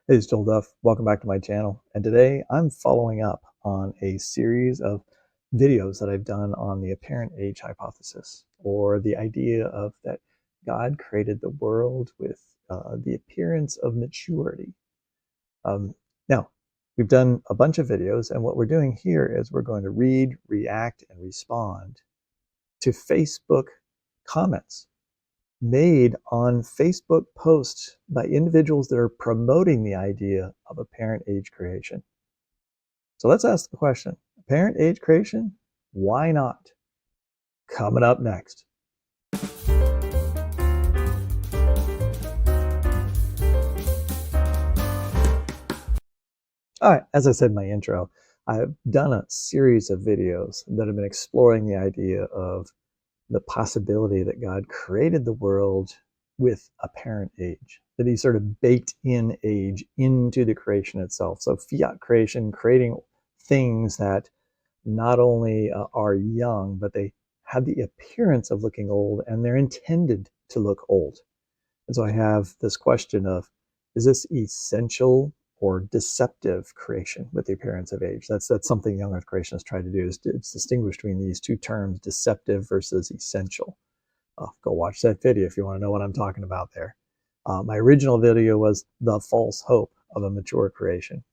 Hey, it's Joel Duff. Welcome back to my channel. And today I'm following up on a series of videos that I've done on the apparent age hypothesis, or the idea of that God created the world with the appearance of maturity. Now, we've done a bunch of videos, and what we're doing here is we're going to read, react, and respond to Facebook comments made on Facebook posts by individuals that are promoting the idea of apparent age creation. So let's ask the question, apparent age creation? Why not? Coming up next. All right, as I said in my intro, I've done a series of videos that have been exploring the idea of the possibility that God created the world with apparent age, that he sort of baked in age into the creation itself. So fiat creation, creating things that not only are young, but they have the appearance of looking old, and they're intended to look old. And so I have this question of, is this essential or deceptive creation with the appearance of age? That's something young earth creationists try to do, is to distinguish between these two terms, deceptive versus essential. Go watch that video if you want to know what I'm talking about there. My original video was the false hope of a mature creation,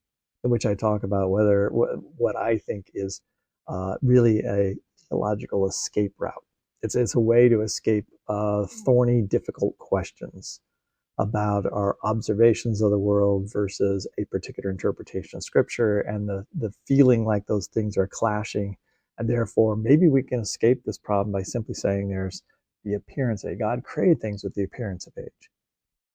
in which I talk about whether what I think is really a theological escape route. It's a way to escape thorny, difficult questions about our observations of the world versus a particular interpretation of scripture, and the feeling like those things are clashing. And therefore, maybe we can escape this problem by simply saying there's the appearance of God created things with the appearance of age.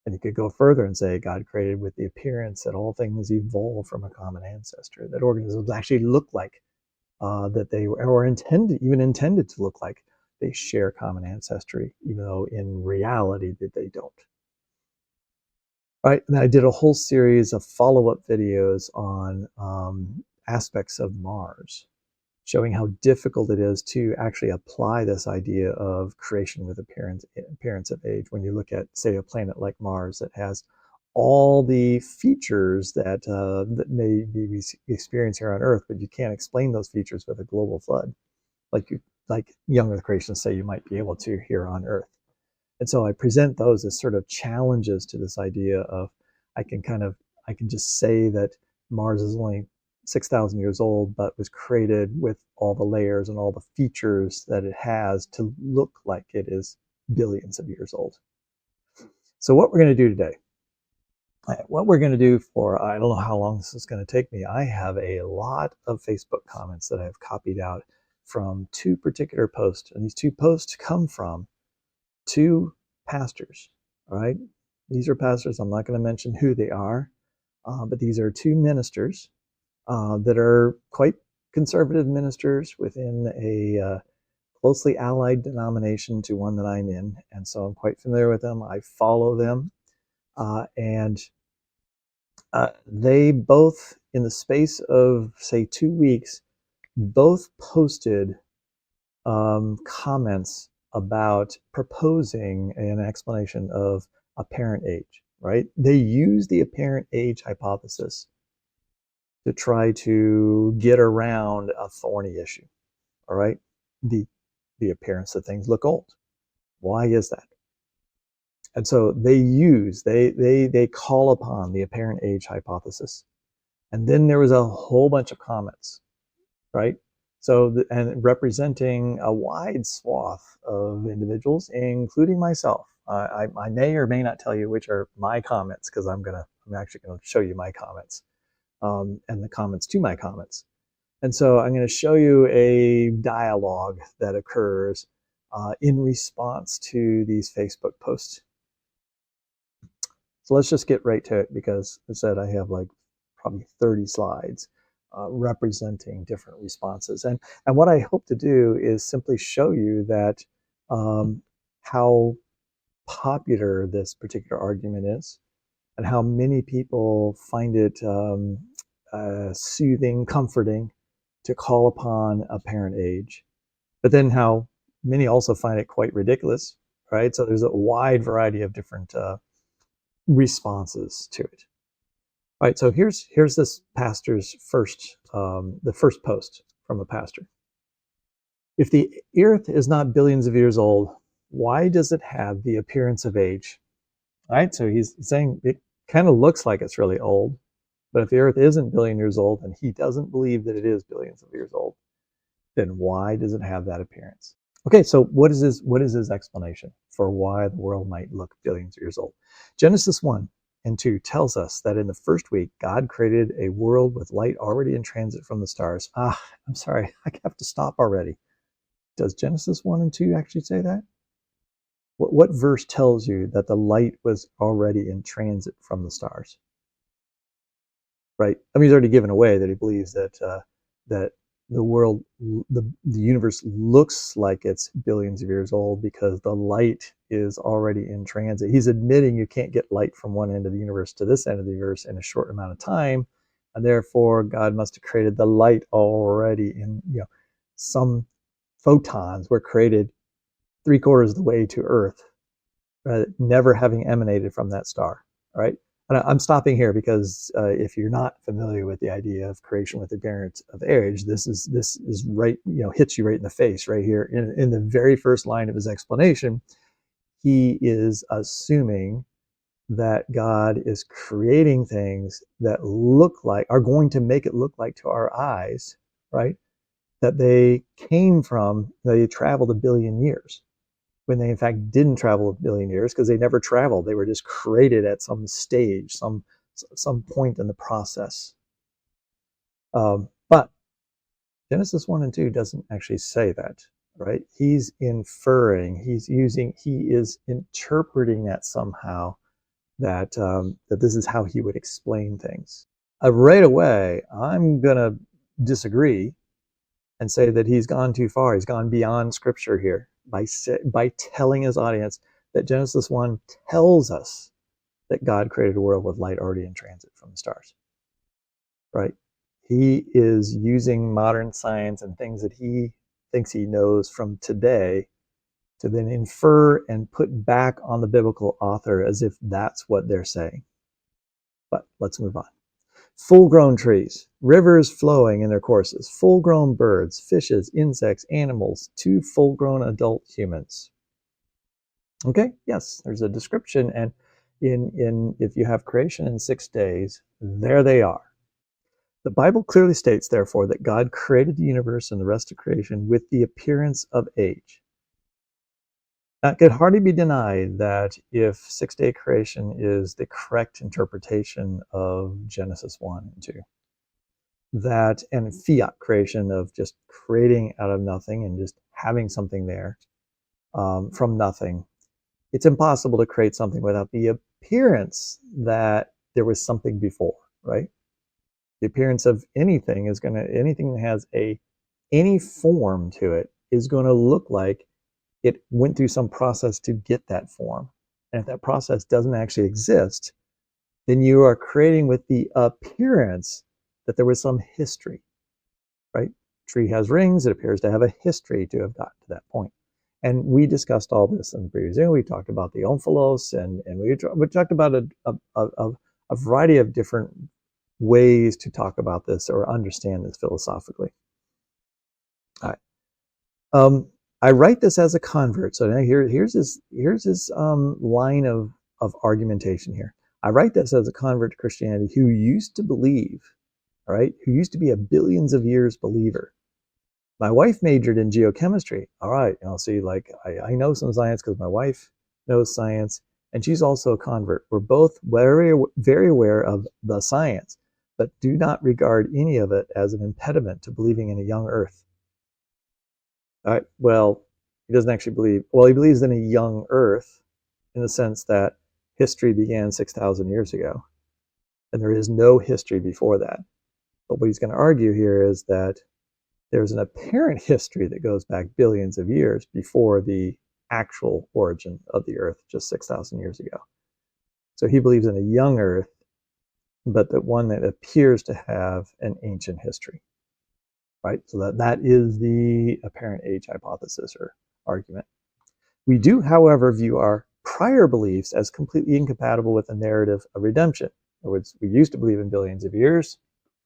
And you could go further and say God created with the appearance that all things evolve from a common ancestor, that organisms actually look like that they were intended to look like they share common ancestry, even though in reality that they don't. Right, and I did a whole series of follow-up videos on aspects of Mars, showing how difficult it is to actually apply this idea of creation with appearance of age when you look at, say, a planet like Mars that has all the features that that may be experienced here on Earth, but you can't explain those features with a global flood, like young Earth creationists say you might be able to here on Earth. And so I present those as sort of challenges to this idea of I can just say that Mars is only 6,000 years old, but was created with all the layers and all the features that it has to look like it is billions of years old. So what we're going to do today, what we're going to do for, I don't know how long this is going to take me. I have a lot of Facebook comments that I've copied out from two particular posts. And these two posts come from two pastors. All right, these are pastors. I'm not going to mention who they are, but these are two ministers that are quite conservative ministers within a closely allied denomination to one that I'm in, and so I'm quite familiar with them. I follow them, and they both, in the space of say 2 weeks, both posted comments about proposing an explanation of apparent age, right? They use the apparent age hypothesis to try to get around a thorny issue, all right? The appearance that things look old. Why is that? And so they call upon the apparent age hypothesis. And then there was a whole bunch of comments, right? So, and representing a wide swath of individuals, including myself. I may or may not tell you which are my comments, because I'm actually gonna show you my comments and the comments to my comments. And so I'm going to show you a dialogue that occurs in response to these Facebook posts. So let's just get right to it, because as I said, I have like probably 30 slides representing different responses. And what I hope to do is simply show you that how popular this particular argument is, and how many people find it soothing, comforting to call upon apparent age, but then how many also find it quite ridiculous, right? So there's a wide variety of different responses to it. All right, so here's this pastor's the first post from a pastor. If the earth is not billions of years old, why does it have the appearance of age? All right, so he's saying it kind of looks like it's really old, but if the earth isn't billion years old and he doesn't believe that it is billions of years old, then why does it have that appearance? Okay, so what is his explanation for why the world might look billions of years old? Genesis 1 and 2 tells us that in the first week, God created a world with light already in transit from the stars. I'm sorry, I have to stop already. Does Genesis 1 and 2 actually say that? What verse tells you that the light was already in transit from the stars? Right? I mean, he's already given away that he believes that the world, the universe looks like it's billions of years old because the light is already in transit. He's admitting you can't get light from one end of the universe to this end of the universe in a short amount of time, and therefore God must have created the light already in, some photons were created 3/4 of the way to Earth, never having emanated from that star. All right. And I'm stopping here because if you're not familiar with the idea of creation with the appearance of age, this is right, hits you right in the face right here in the very first line of his explanation. He is assuming that God is creating things that are going to make it look like to our eyes, right, that they traveled a billion years, when they in fact didn't travel a billion years because they never traveled. They were just created at some stage, some point in the process. But Genesis 1 and 2 doesn't actually say that, right? He's inferring, he is interpreting that somehow, that this is how he would explain things. Right away, I'm going to disagree and say that he's gone too far. He's gone beyond Scripture here by telling his audience that Genesis 1 tells us that God created a world with light already in transit from the stars. Right? He is using modern science and things that he thinks he knows from today to then infer and put back on the biblical author as if that's what they're saying. But let's move on. Full-grown trees, rivers flowing in their courses, full-grown birds, fishes, insects, animals, 2 full-grown adult humans. Okay, yes, there's a description, and if you have creation in 6 days, there they are. The Bible clearly states, therefore, that God created the universe and the rest of creation with the appearance of age. It could hardly be denied that if 6-day creation is the correct interpretation of Genesis 1 and 2, that and fiat creation of just creating out of nothing and just having something there from nothing, it's impossible to create something without the appearance that there was something before, right? The appearance of anything that has any form to it is going to look like it went through some process to get that form. And if that process doesn't actually exist, then you are creating with the appearance that there was some history, right? Tree has rings. It appears to have a history to have gotten to that point. And we discussed all this in the previous video. We talked about the omphalos, and we talked about a variety of different ways to talk about this or understand this philosophically. All right. I write this as a convert. So now here's his line of argumentation here. I write this as a convert to Christianity who used to believe, all right, who used to be a billions of years believer. My wife majored in geochemistry. All right, see, like I know some science because my wife knows science, and she's also a convert. We're both very, very aware of the science, but do not regard any of it as an impediment to believing in a young Earth. All right, well, he doesn't actually believe, well, he believes in a young Earth in the sense that history began 6,000 years ago, and there is no history before that. But what he's going to argue here is that there's an apparent history that goes back billions of years before the actual origin of the Earth just 6,000 years ago. So he believes in a young Earth, but that one that appears to have an ancient history. Right? So that is the apparent age hypothesis or argument. We do, however, view our prior beliefs as completely incompatible with the narrative of redemption. In other words, we used to believe in billions of years,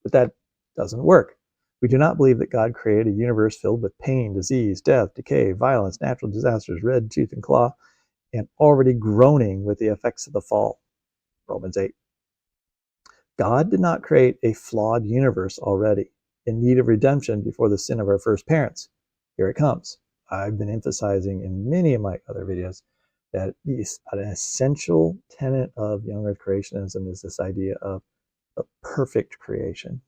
but that doesn't work. We do not believe that God created a universe filled with pain, disease, death, decay, violence, natural disasters, red tooth and claw, and already groaning with the effects of the fall. Romans 8. God did not create a flawed universe already in need of redemption before the sin of our first parents. Here it comes. I've been emphasizing in many of my other videos that an essential tenet of young earth creationism is this idea of a perfect creation.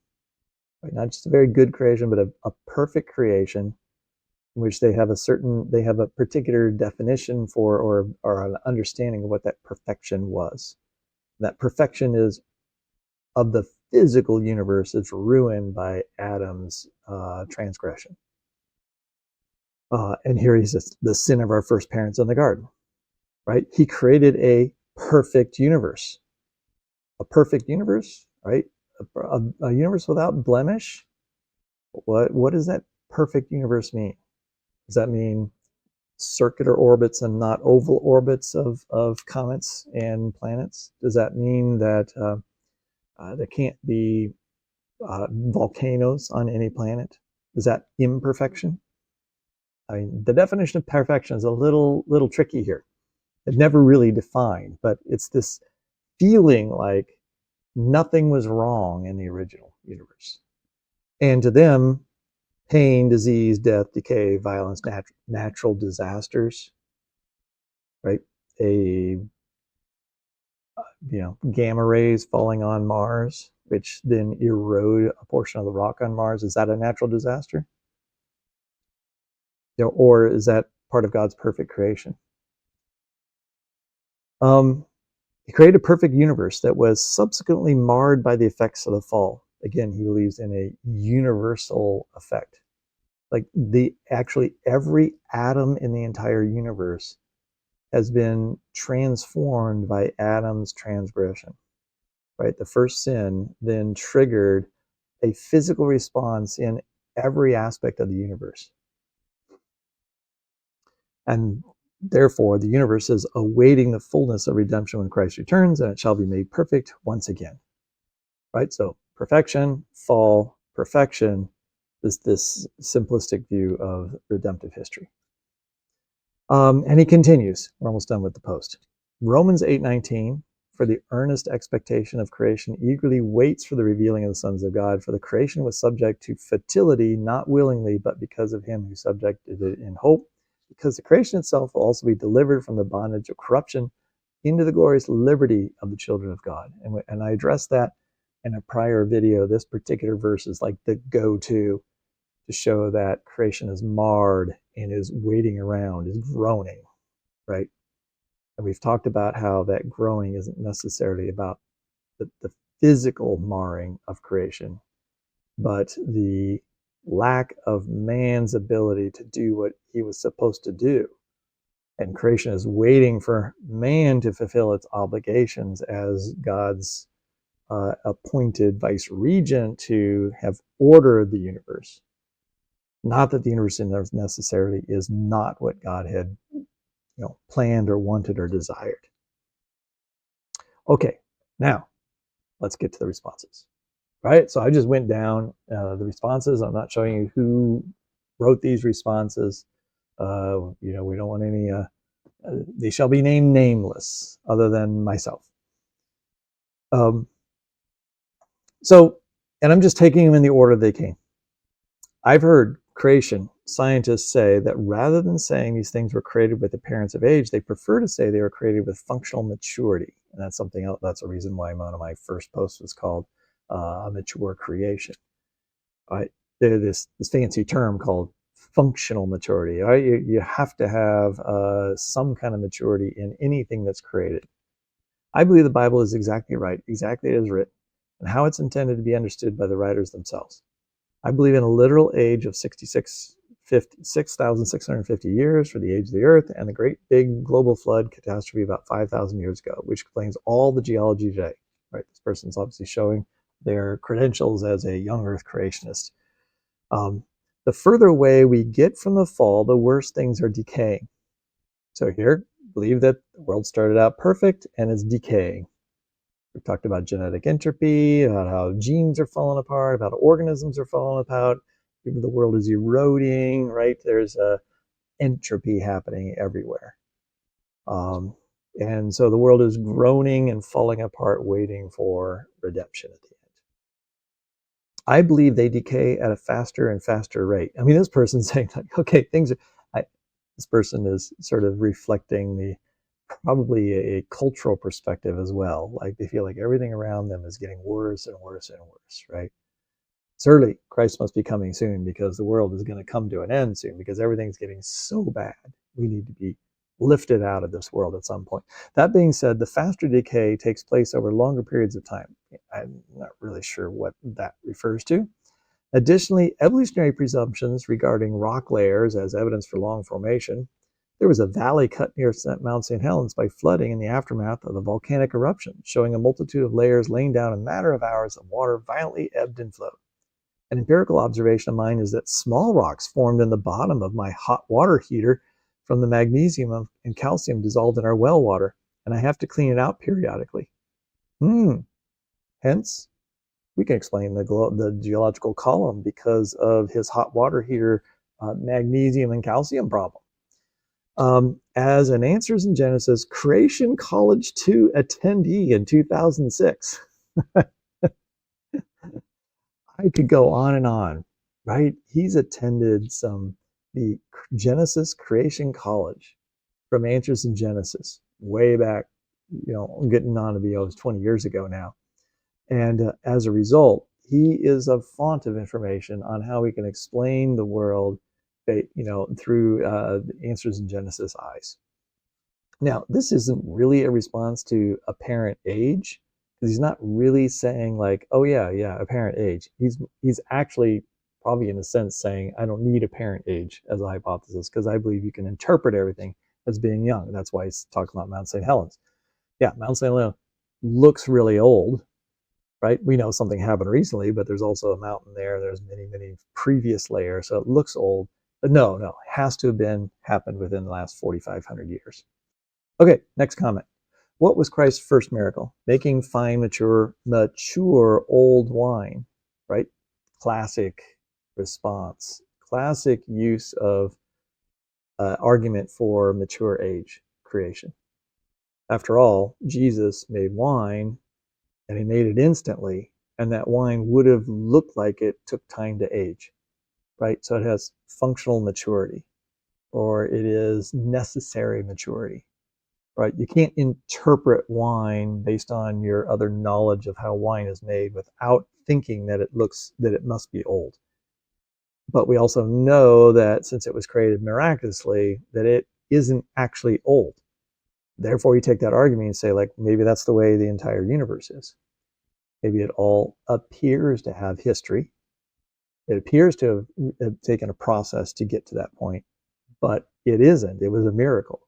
Right? Not just a very good creation, but a perfect creation in which they have a particular definition for or an understanding of what that perfection was. That perfection is of the physical universe is ruined by Adam's transgression. And here he's the sin of our first parents in the garden, right? He created a perfect universe. A perfect universe, right? A universe without blemish. What does that perfect universe mean? Does that mean circular orbits and not oval orbits of comets and planets? Does that mean that there can't be volcanoes on any planet? Is that imperfection? I mean, the definition of perfection is a little tricky here. It's never really defined, but it's this feeling like nothing was wrong in the original universe. And to them, pain, disease, death, decay, violence, natural disasters, right? Gamma rays falling on Mars, which then erode a portion of the rock on Mars. Is that a natural disaster? Or is that part of God's perfect creation? He created a perfect universe that was subsequently marred by the effects of the fall. Again, he believes in a universal effect. Like actually every atom in the entire universe has been transformed by Adam's transgression. Right? The first sin then triggered a physical response in every aspect of the universe. And therefore, the universe is awaiting the fullness of redemption when Christ returns, and it shall be made perfect once again. Right? So perfection, fall, perfection is this simplistic view of redemptive history. And he continues. We're almost done with the post. Romans 8:19, for the earnest expectation of creation eagerly waits for the revealing of the sons of God. For the creation was subject to futility, not willingly, but because of him who subjected it in hope, because the creation itself will also be delivered from the bondage of corruption into the glorious liberty of the children of God. And I addressed that in a prior video. This particular verse is like the go-to to show that creation is marred and is waiting around, is groaning, right? And we've talked about how that groaning isn't necessarily about the physical marring of creation, but the lack of man's ability to do what he was supposed to do. And creation is waiting for man to fulfill its obligations as God's appointed vice regent to have ordered the universe. Not that the universe necessarily is not what God had planned or wanted or desired. Okay, now let's get to the responses. Right? So I just went down the responses. I'm not showing you who wrote these responses. We don't want any, they shall be named nameless other than myself. And I'm just taking them in the order they came. I've heard creation scientists say that rather than saying these things were created with appearance of age, they prefer to say they were created with functional maturity. And that's something else. That's a reason why one of my first posts was called a mature creation. Right? There's this fancy term called functional maturity. Right? You have to have some kind of maturity in anything that's created. I believe the Bible is exactly right, exactly as written, and how it's intended to be understood by the writers themselves. I believe in a literal age of 6,650 years for the age of the earth and the great big global flood catastrophe about 5,000 years ago, which explains all the geology today. Right? This person's obviously showing their credentials as a young earth creationist. The further away we get from the fall, the worse things are decaying. So here, believe that the world started out perfect and is decaying. We talked about genetic entropy, about how genes are falling apart, about organisms are falling apart. The world is eroding, right? There's entropy happening everywhere. And so the world is groaning and falling apart, waiting for redemption at the end. I believe they decay at a faster and faster rate. I mean, this person's saying, like, okay, things are, this person is sort of reflecting the probably a cultural perspective as well. Like they feel like everything around them is getting worse and worse and worse, right? Certainly, Christ must be coming soon because the world is going to come to an end soon because everything's getting so bad. We need to be lifted out of this world at some point. That being said, the faster decay takes place over longer periods of time. I'm not really sure what that refers to. Additionally, evolutionary presumptions regarding rock layers as evidence for long formation. There was a valley cut near Mount St. Helens by flooding in the aftermath of the volcanic eruption, showing a multitude of layers laying down in a matter of hours of water violently ebbed and flowed. An empirical observation of mine is that small rocks formed in the bottom of my hot water heater from the magnesium and calcium dissolved in our well water, and I have to clean it out periodically. Hence, we can explain the geological column because of his hot water heater magnesium and calcium problem. As an Answers in Genesis Creation College 2 attendee in 2006, I could go on, right? He's attended the Genesis Creation College from Answers in Genesis way back, getting on to be almost 20 years ago now. And as a result, he is a font of information on how we can explain the world, through Answers in Genesis eyes. Now, this isn't really a response to apparent age, because he's not really saying like, oh yeah, apparent age. He's actually probably in a sense saying, I don't need apparent age as a hypothesis, because I believe you can interpret everything as being young. That's why he's talking about Mount St. Helens. Yeah, Mount St. Helens looks really old, right? We know something happened recently, but there's also a mountain there. There's many previous layers, so it looks old. But no, has to have happened within the last 4,500 years. Okay, next comment. What was Christ's first miracle? Making fine, mature old wine, right? Classic response. Classic use of argument for mature age creation. After all, Jesus made wine, and he made it instantly, and that wine would have looked like it took time to age, right? So it has functional maturity, or it is necessary maturity, right? You can't interpret wine based on your other knowledge of how wine is made without thinking that it must be old. But we also know that since it was created miraculously, that it isn't actually old. Therefore, you take that argument and say, like, maybe that's the way the entire universe is. Maybe it all appears to have history. It appears to have taken a process to get to that point, but it isn't. It was a miracle.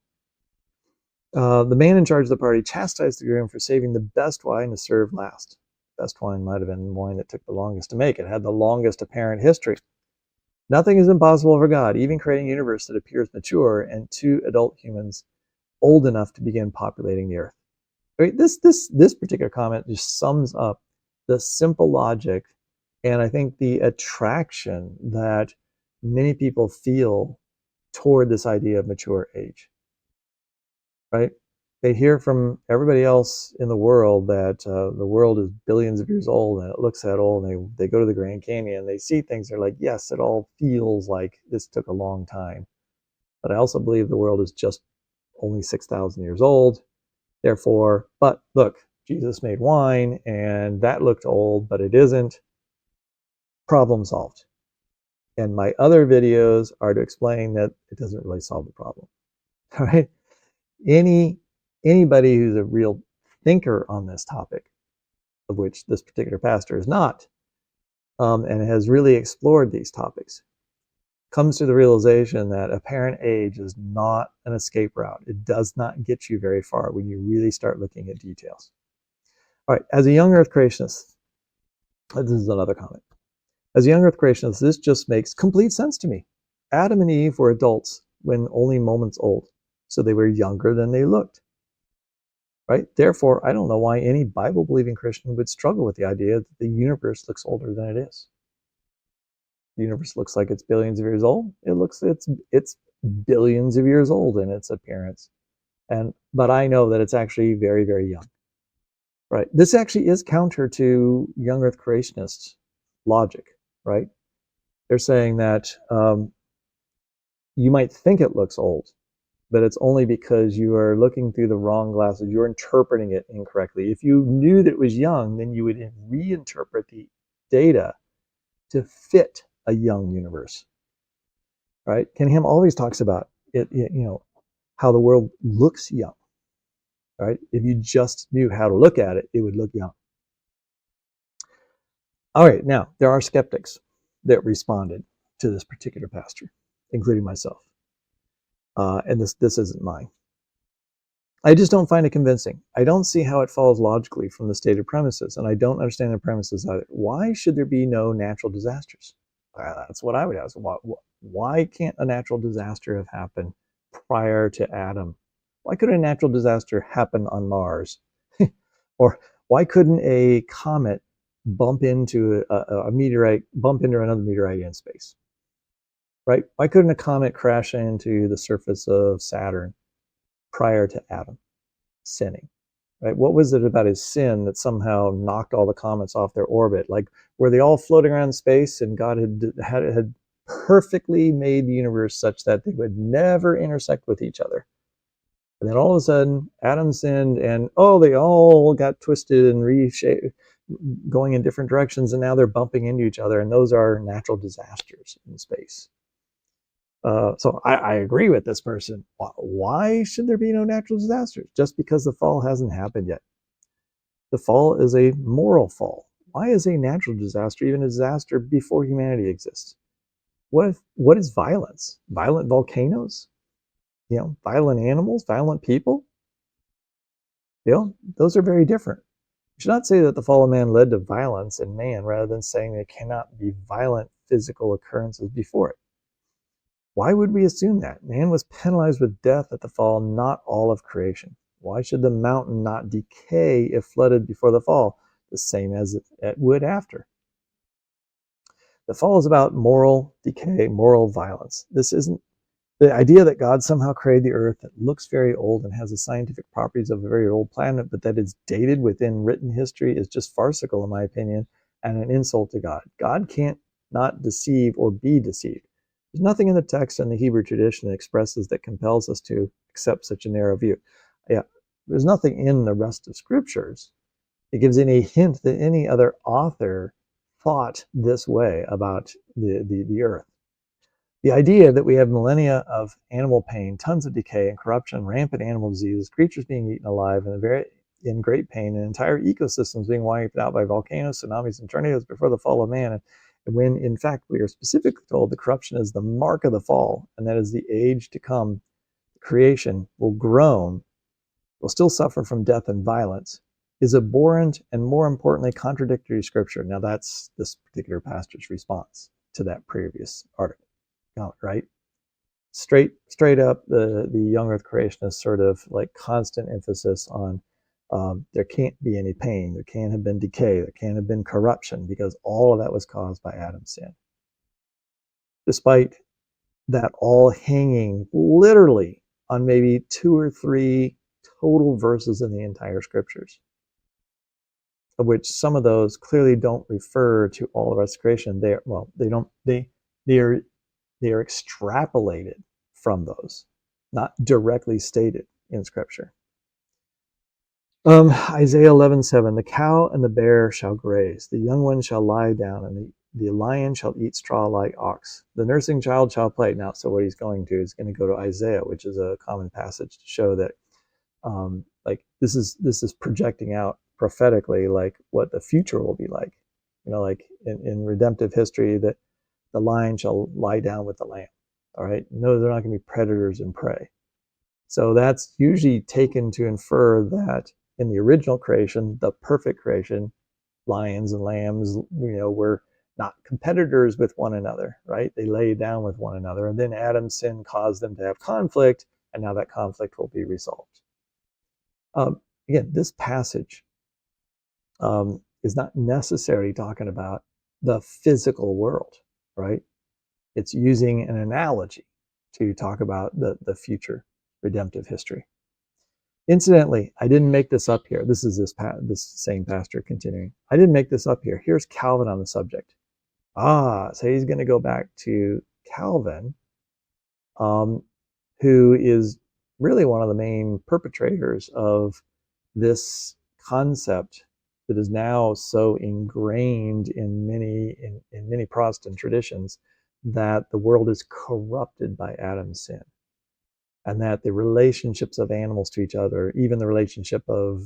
The man in charge of the party chastised the groom for saving the best wine to serve last. Best wine might have been wine that took the longest to make. It had the longest apparent history. Nothing is impossible for God, even creating a universe that appears mature and 2 adult humans old enough to begin populating the earth. Right? This particular comment just sums up the simple logic and I think the attraction that many people feel toward this idea of mature age. Right? They hear from everybody else in the world that the world is billions of years old and it looks that old, and they go to the Grand Canyon and they see things, they're like, yes, it all feels like this took a long time. But I also believe the world is just only 6,000 years old. Therefore, but look, Jesus made wine and that looked old, but it isn't. Problem solved. And my other videos are to explain that it doesn't really solve the problem. All right? Anybody who's a real thinker on this topic, of which this particular pastor is not, and has really explored these topics, comes to the realization that apparent age is not an escape route. It does not get you very far when you really start looking at details. All right, as a young earth creationist, this is another comment. As a young earth creationist, this just makes complete sense to me. Adam and Eve were adults when only moments old, so they were younger than they looked. right? Therefore, I don't know why any Bible-believing Christian would struggle with the idea that the universe looks older than it is. The universe looks like it's billions of years old. It's billions of years old in its appearance. But I know that it's actually very, very young. Right. This actually is counter to young Earth creationists' logic, right? They're saying that you might think it looks old, but it's only because you are looking through the wrong glasses. You're interpreting it incorrectly. If you knew that it was young, then you would reinterpret the data to fit a young universe, right? Ken Ham always talks about it, how the world looks young, right? If you just knew how to look at it, it would look young. All right, now there are skeptics that responded to this particular pastor, including myself. And this isn't mine. I just don't find it convincing. I don't see how it follows logically from the stated premises, and I don't understand the premises either. Why should there be no natural disasters? That's what I would ask. Why can't a natural disaster have happened prior to Adam? Why couldn't a natural disaster happen on Mars? Or why couldn't a comet bump into a meteorite, bump into another meteorite in space? Right? Why couldn't a comet crash into the surface of Saturn prior to Adam sinning? Right? What was it about his sin that somehow knocked all the comets off their orbit? Like, were they all floating around space, and God had perfectly made the universe such that they would never intersect with each other? And then all of a sudden, Adam sinned, and they all got twisted and reshaped, going in different directions, and now they're bumping into each other, and those are natural disasters in space. So I agree with this person. Why should there be no natural disasters? Just because the fall hasn't happened yet. The fall is a moral fall. Why is a natural disaster even a disaster before humanity exists? What is violence? Violent volcanoes? Violent animals? Violent people? Those are very different. You should not say that the fall of man led to violence in man, rather than saying there cannot be violent physical occurrences before it. Why would we assume that? Man was penalized with death at the fall, not all of creation. Why should the mountain not decay if flooded before the fall, the same as it would after? The fall is about moral decay, moral violence. This isn't the idea that God somehow created the earth that looks very old and has the scientific properties of a very old planet, but that is dated within written history, is just farcical, in my opinion, and an insult to God. God can't not deceive or be deceived. There's nothing in the text and the Hebrew tradition that expresses that compels us to accept such a narrow view. Yeah, there's nothing in the rest of scriptures that gives any hint that any other author thought this way about the earth. The idea that we have millennia of animal pain, tons of decay and corruption, rampant animal diseases, creatures being eaten alive in great pain, and entire ecosystems being wiped out by volcanoes, tsunamis, and tornadoes before the fall of man, and when in fact we are specifically told the corruption is the mark of the fall, and that is the age to come, creation will groan, will still suffer from death and violence, is abhorrent and, more importantly, contradictory scripture. Now that's this particular pastor's response to that previous article, right? Straight up, the young earth creationist sort of like constant emphasis on there can't be any pain, there can't have been decay, there can't have been corruption, because all of that was caused by Adam's sin. Despite that all hanging literally on maybe 2 or 3 total verses in the entire scriptures, of which some of those clearly don't refer to all of restoration. They are extrapolated from those, not directly stated in scripture. Isaiah 11:7, the cow and the bear shall graze, the young one shall lie down, and the lion shall eat straw like ox. The nursing child shall play. Now, so what he's going to is going to go to Isaiah, which is a common passage to show that like this is projecting out prophetically like what the future will be like. Like in redemptive history, that the lion shall lie down with the lamb. All right. No, they're not going to be predators and prey. So that's usually taken to infer that in the original creation, the perfect creation, lions and lambs, were not competitors with one another, right? They lay down with one another. And then Adam's sin caused them to have conflict, and now that conflict will be resolved. again, this passage is not necessarily talking about the physical world, right? It's using an analogy to talk about the future redemptive history. Incidentally, I didn't make this up here. This is this same pastor continuing. I didn't make this up here. Here's Calvin on the subject. So he's going to go back to Calvin, who is really one of the main perpetrators of this concept that is now so ingrained in many Protestant traditions, that the world is corrupted by Adam's sin, and that the relationships of animals to each other, even the relationship of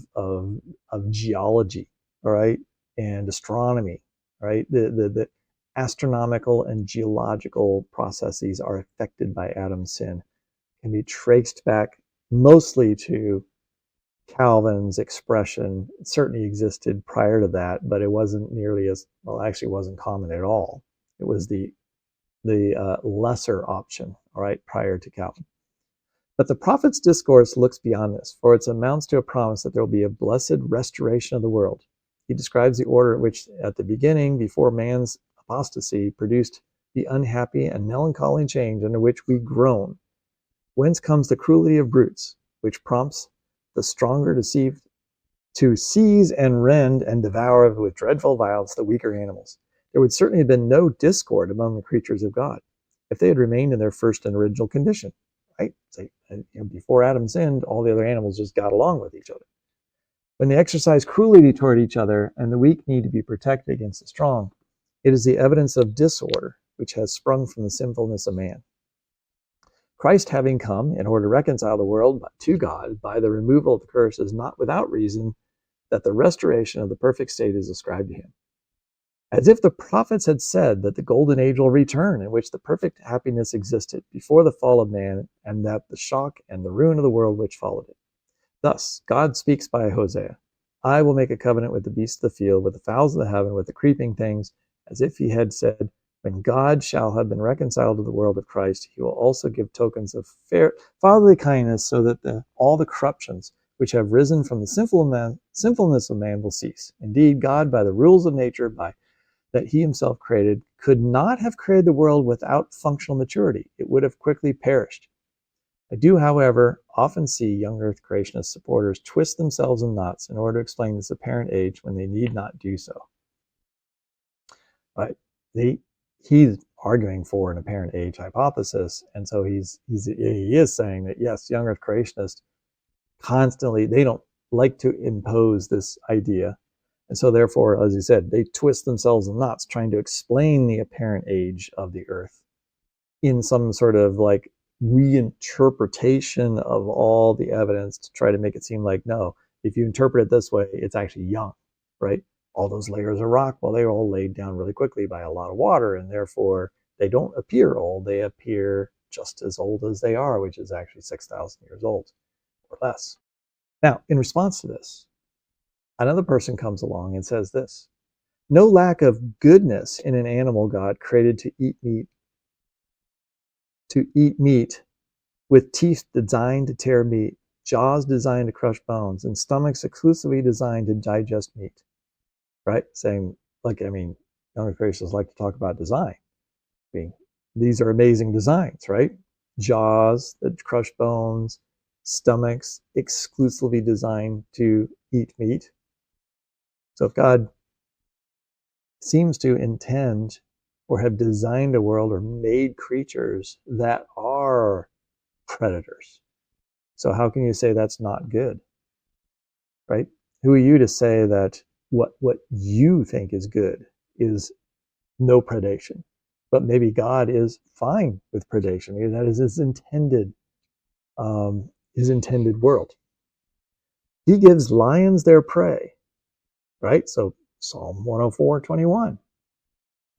geology, all right, and astronomy, right, the astronomical and geological processes are affected by Adam's sin, can be traced back mostly to Calvin's expression. It certainly existed prior to that, but it wasn't nearly as well. Actually, wasn't common at all. It was the lesser option, all right, prior to Calvin. But the prophet's discourse looks beyond this, for it amounts to a promise that there will be a blessed restoration of the world. He describes the order which, at the beginning, before man's apostasy, produced the unhappy and melancholy change under which we groan, whence comes the cruelty of brutes, which prompts the stronger to seize and rend and devour with dreadful violence the weaker animals. There would certainly have been no discord among the creatures of God if they had remained in their first and original condition. Right? Before Adam sinned, all the other animals just got along with each other. When they exercise cruelty toward each other and the weak need to be protected against the strong, it is the evidence of disorder which has sprung from the sinfulness of man. Christ, having come in order to reconcile the world to God by the removal of the curse, is not without reason that the restoration of the perfect state is ascribed to him. As if the prophets had said that the golden age will return in which the perfect happiness existed before the fall of man, and that the shock and the ruin of the world which followed it. Thus, God speaks by Hosea, I will make a covenant with the beasts of the field, with the fowls of the heaven, with the creeping things, as if he had said, when God shall have been reconciled to the world of Christ, he will also give tokens of fatherly kindness, so that all the corruptions which have risen from the sinfulness of man will cease. Indeed, God, by the rules of nature, that he himself created, could not have created the world without functional maturity. It would have quickly perished. I do, however, often see young earth creationist supporters twist themselves in knots in order to explain this apparent age when they need not do so. But he's arguing for an apparent age hypothesis, and so he is saying that yes, young earth creationists constantly, they don't like to impose this idea. And so therefore, as he said, they twist themselves in knots trying to explain the apparent age of the earth in some sort of like reinterpretation of all the evidence to try to make it seem like, no, if you interpret it this way, it's actually young, right? All those layers of rock, well, they're all laid down really quickly by a lot of water, and therefore they don't appear old. They appear just as old as they are, which is actually 6,000 years old or less. Now, in response to this, another person comes along and says this: no lack of goodness in an animal God created to eat meat with teeth designed to tear meat, jaws designed to crush bones, and stomachs exclusively designed to digest meat. Right? Saying, young creationists like to talk about design. These are amazing designs, right? Jaws that crush bones, stomachs exclusively designed to eat meat. So if God seems to intend or have designed a world or made creatures that are predators, so how can you say that's not good, right? Who are you to say that what you think is good is no predation? But maybe God is fine with predation, because that is his intended world. He gives lions their prey, right? So Psalm 104:21.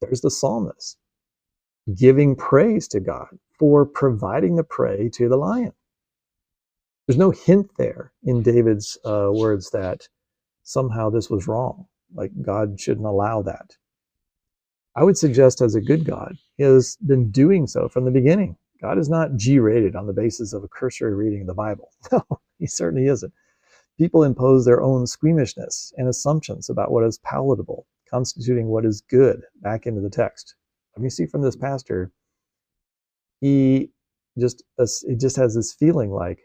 There's the psalmist giving praise to God for providing the prey to the lion. There's no hint there in David's words that somehow this was wrong, like God shouldn't allow that. I would suggest, as a good God, he has been doing so from the beginning. God is not G-rated on the basis of a cursory reading of the Bible. No, he certainly isn't. People impose their own squeamishness and assumptions about what is palatable, constituting what is good, back into the text. And we see from this pastor, he just has this feeling like,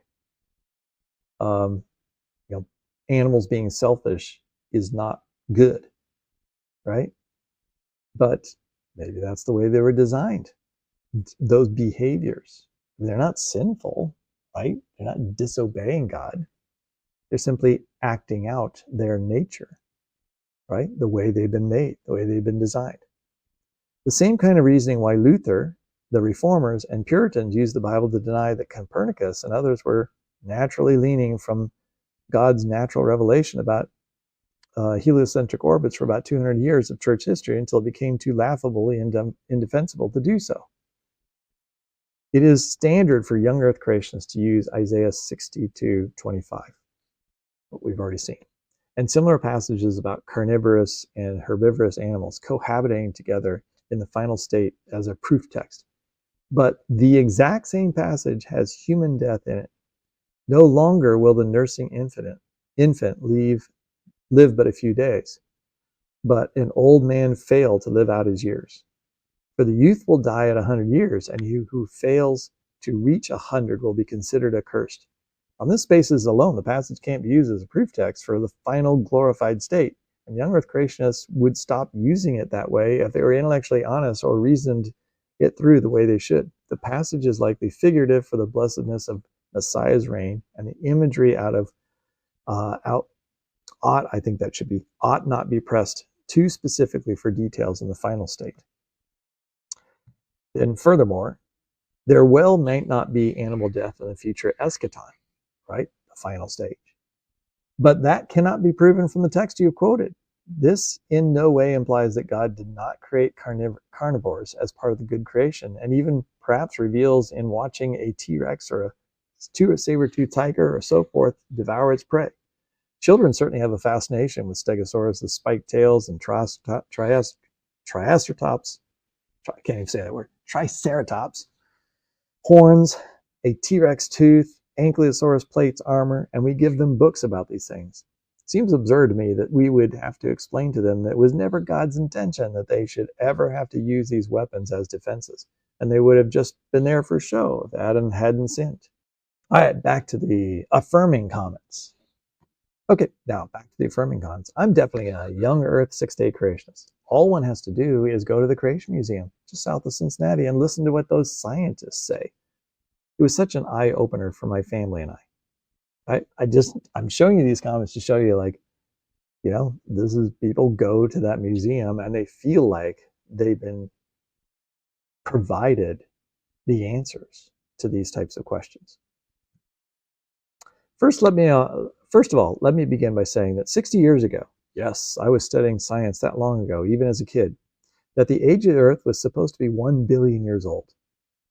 um, you know, animals being selfish is not good, right? But maybe that's the way they were designed. Those behaviors, they're not sinful, right? They're not disobeying God. They're simply acting out their nature, right? The way they've been made, the way they've been designed. The same kind of reasoning why Luther, the Reformers, and Puritans used the Bible to deny that Copernicus and others were naturally leaning from God's natural revelation about heliocentric orbits for about 200 years of church history until it became too laughably indefensible to do so. It is standard for young earth creationists to use Isaiah 62:25, what we've already seen, and similar passages about carnivorous and herbivorous animals cohabitating together in the final state as a proof text. But the exact same passage has human death in it. No longer will the nursing infant live but a few days, but an old man fail to live out his years. For the youth will die at 100 years, and he who fails to reach 100 will be considered accursed. On this basis alone, the passage can't be used as a proof text for the final glorified state, and young earth creationists would stop using it that way if they were intellectually honest or reasoned it through the way they should. The passage is likely figurative for the blessedness of Messiah's reign, and the imagery out of I think that should be ought not be pressed too specifically for details in the final state. And furthermore, there well might not be animal death in the future eschaton, right? The final stage. But that cannot be proven from the text you have quoted. This in no way implies that God did not create carnivores as part of the good creation, and even perhaps reveals in watching a T-Rex or a saber-toothed tiger or so forth devour its prey. Children certainly have a fascination with Stegosaurus, the spiked tails, and Triceratops. I can't even say that word. Triceratops, horns, a T-Rex tooth, Ankylosaurus plates, armor, and we give them books about these things. It seems absurd to me that we would have to explain to them that it was never God's intention that they should ever have to use these weapons as defenses, and they would have just been there for show if Adam hadn't sinned. All right, back to the affirming comments. Okay, now back to the affirming comments. I'm definitely a young earth six-day creationist. All one has to do is go to the Creation Museum just south of Cincinnati and listen to what those scientists say. It was such an eye-opener for my family and I. I'm showing you these comments to show you, like, this is, people go to that museum and they feel like they've been provided the answers to these types of questions. First of all, let me begin by saying that 60 years ago, yes, I was studying science that long ago, even as a kid, that the age of the Earth was supposed to be 1 billion years old.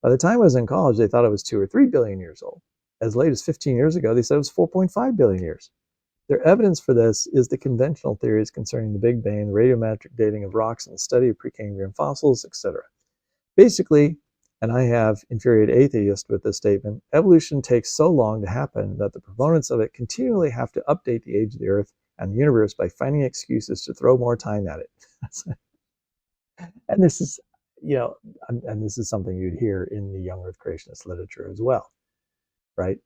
By the time I was in college, they thought it was 2 or 3 billion years old. As late as 15 years ago, they said it was 4.5 billion years. Their evidence for this is the conventional theories concerning the Big Bang, the radiometric dating of rocks, and the study of Precambrian fossils, etc. Basically, and I have infuriated atheists with this statement, evolution takes so long to happen that the proponents of it continually have to update the age of the Earth and the universe by finding excuses to throw more time at it. And this is, and this is something you'd hear in the young Earth creationist literature as well, right?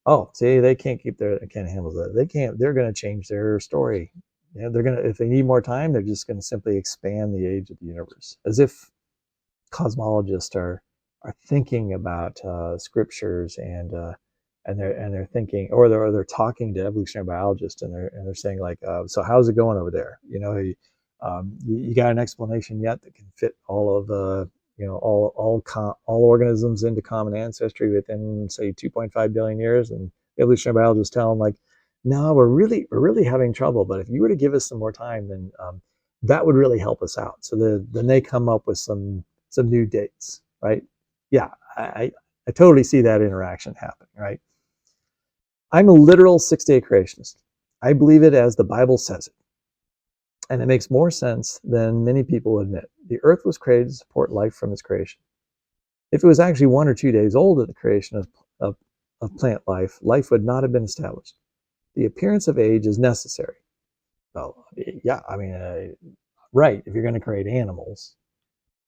Oh, see, they can't handle that. They're going to change their story. If they need more time, they're just going to simply expand the age of the universe, as if cosmologists are thinking about scriptures and they're thinking, or they're talking to evolutionary biologists and they're saying, like, so how's it going over there? You got an explanation yet that can fit all of the all organisms into common ancestry within, say, 2.5 billion years? And evolutionary biologists tell them, like, no, we're really having trouble, but if you were to give us some more time, then that would really help us out. So then they come up with some new dates, right? Yeah, I totally see that interaction happening, right? I'm a literal six-day creationist. I believe it as the Bible says it. And it makes more sense than many people admit. The earth was created to support life from its creation. If it was actually 1 or 2 days old at the creation of plant life, life would not have been established. The appearance of age is necessary. Well, yeah, I mean, right. If you're going to create animals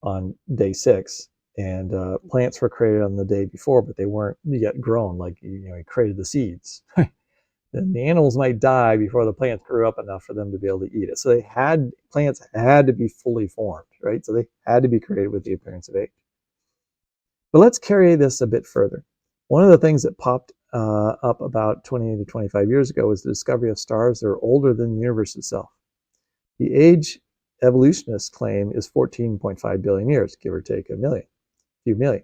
on day 6, and plants were created on the day before, but they weren't yet grown, like you created the seeds, then the animals might die before the plants grew up enough for them to be able to eat it. So plants had to be fully formed, right? So they had to be created with the appearance of age. But let's carry this a bit further. One of the things that popped up about 20 to 25 years ago was the discovery of stars that are older than the universe itself. The age evolutionists claim is 14.5 billion years, give or take a few million.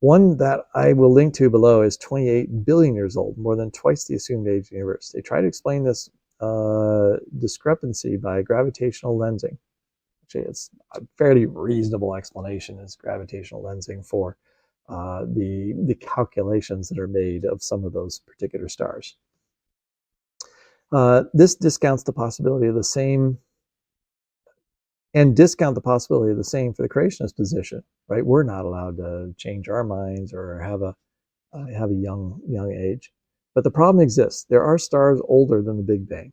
One that I will link to below is 28 billion years old, more than twice the assumed age of the universe. They try to explain this discrepancy by gravitational lensing. Actually, it's a fairly reasonable explanation, is gravitational lensing for the calculations that are made of some of those particular stars. This discounts the possibility of the same, and discount the possibility of the same for the creationist position, right? We're not allowed to change our minds or have a young age. But the problem exists. There are stars older than the Big Bang.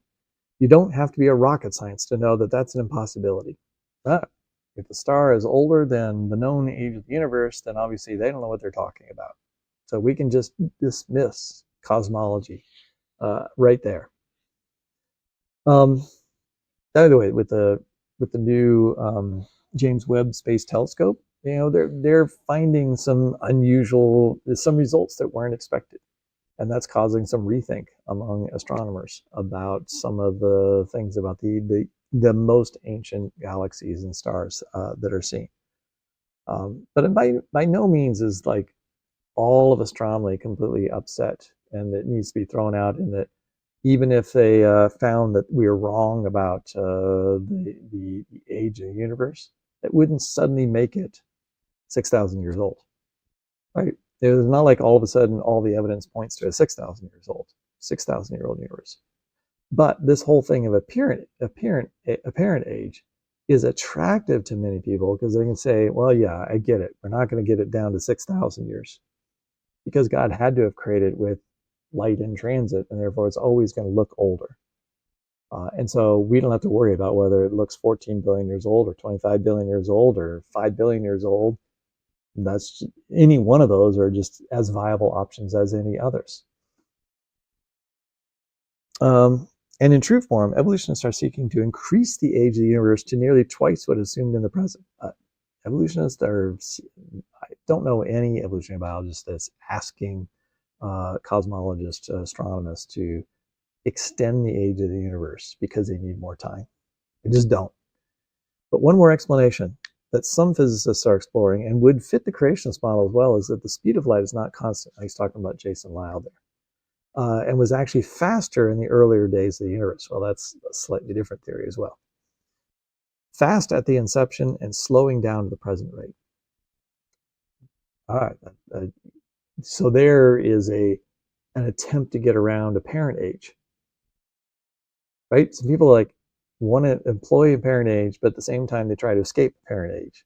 You don't have to be a rocket scientist to know that that's an impossibility. But if a star is older than the known age of the universe, then obviously they don't know what they're talking about. So we can just dismiss cosmology right there. By the way, with the new James Webb Space Telescope, they're finding some results that weren't expected, and that's causing some rethink among astronomers about some of the things about the most ancient galaxies and stars that are seen. But by no means is like all of astronomy completely upset, and it needs to be thrown out, and that even if they found that we were wrong about the age of the universe, it wouldn't suddenly make it 6,000 years old, right? It's not like all of a sudden all the evidence points to a 6,000-year-old universe. But this whole thing of apparent age is attractive to many people because they can say, well, yeah, I get it. We're not going to get it down to 6,000 years because God had to have created with light in transit, and therefore it's always going to look older. And so we don't have to worry about whether it looks 14 billion years old or 25 billion years old or 5 billion years old. That's any one of those are just as viable options as any others. And in true form, evolutionists are seeking to increase the age of the universe to nearly twice what is assumed in the present. Evolutionists I don't know any evolutionary biologist that's asking cosmologists, astronomers to extend the age of the universe because they need more time. They just don't. But one more explanation that some physicists are exploring and would fit the creationist model as well is that the speed of light is not constant. He's talking about Jason Lisle there. And was actually faster in the earlier days of the universe. Well, that's a slightly different theory as well. Fast at the inception and slowing down to the present rate. All right. So there is an attempt to get around apparent age, right? Some people want to employ apparent age, but at the same time they try to escape apparent age,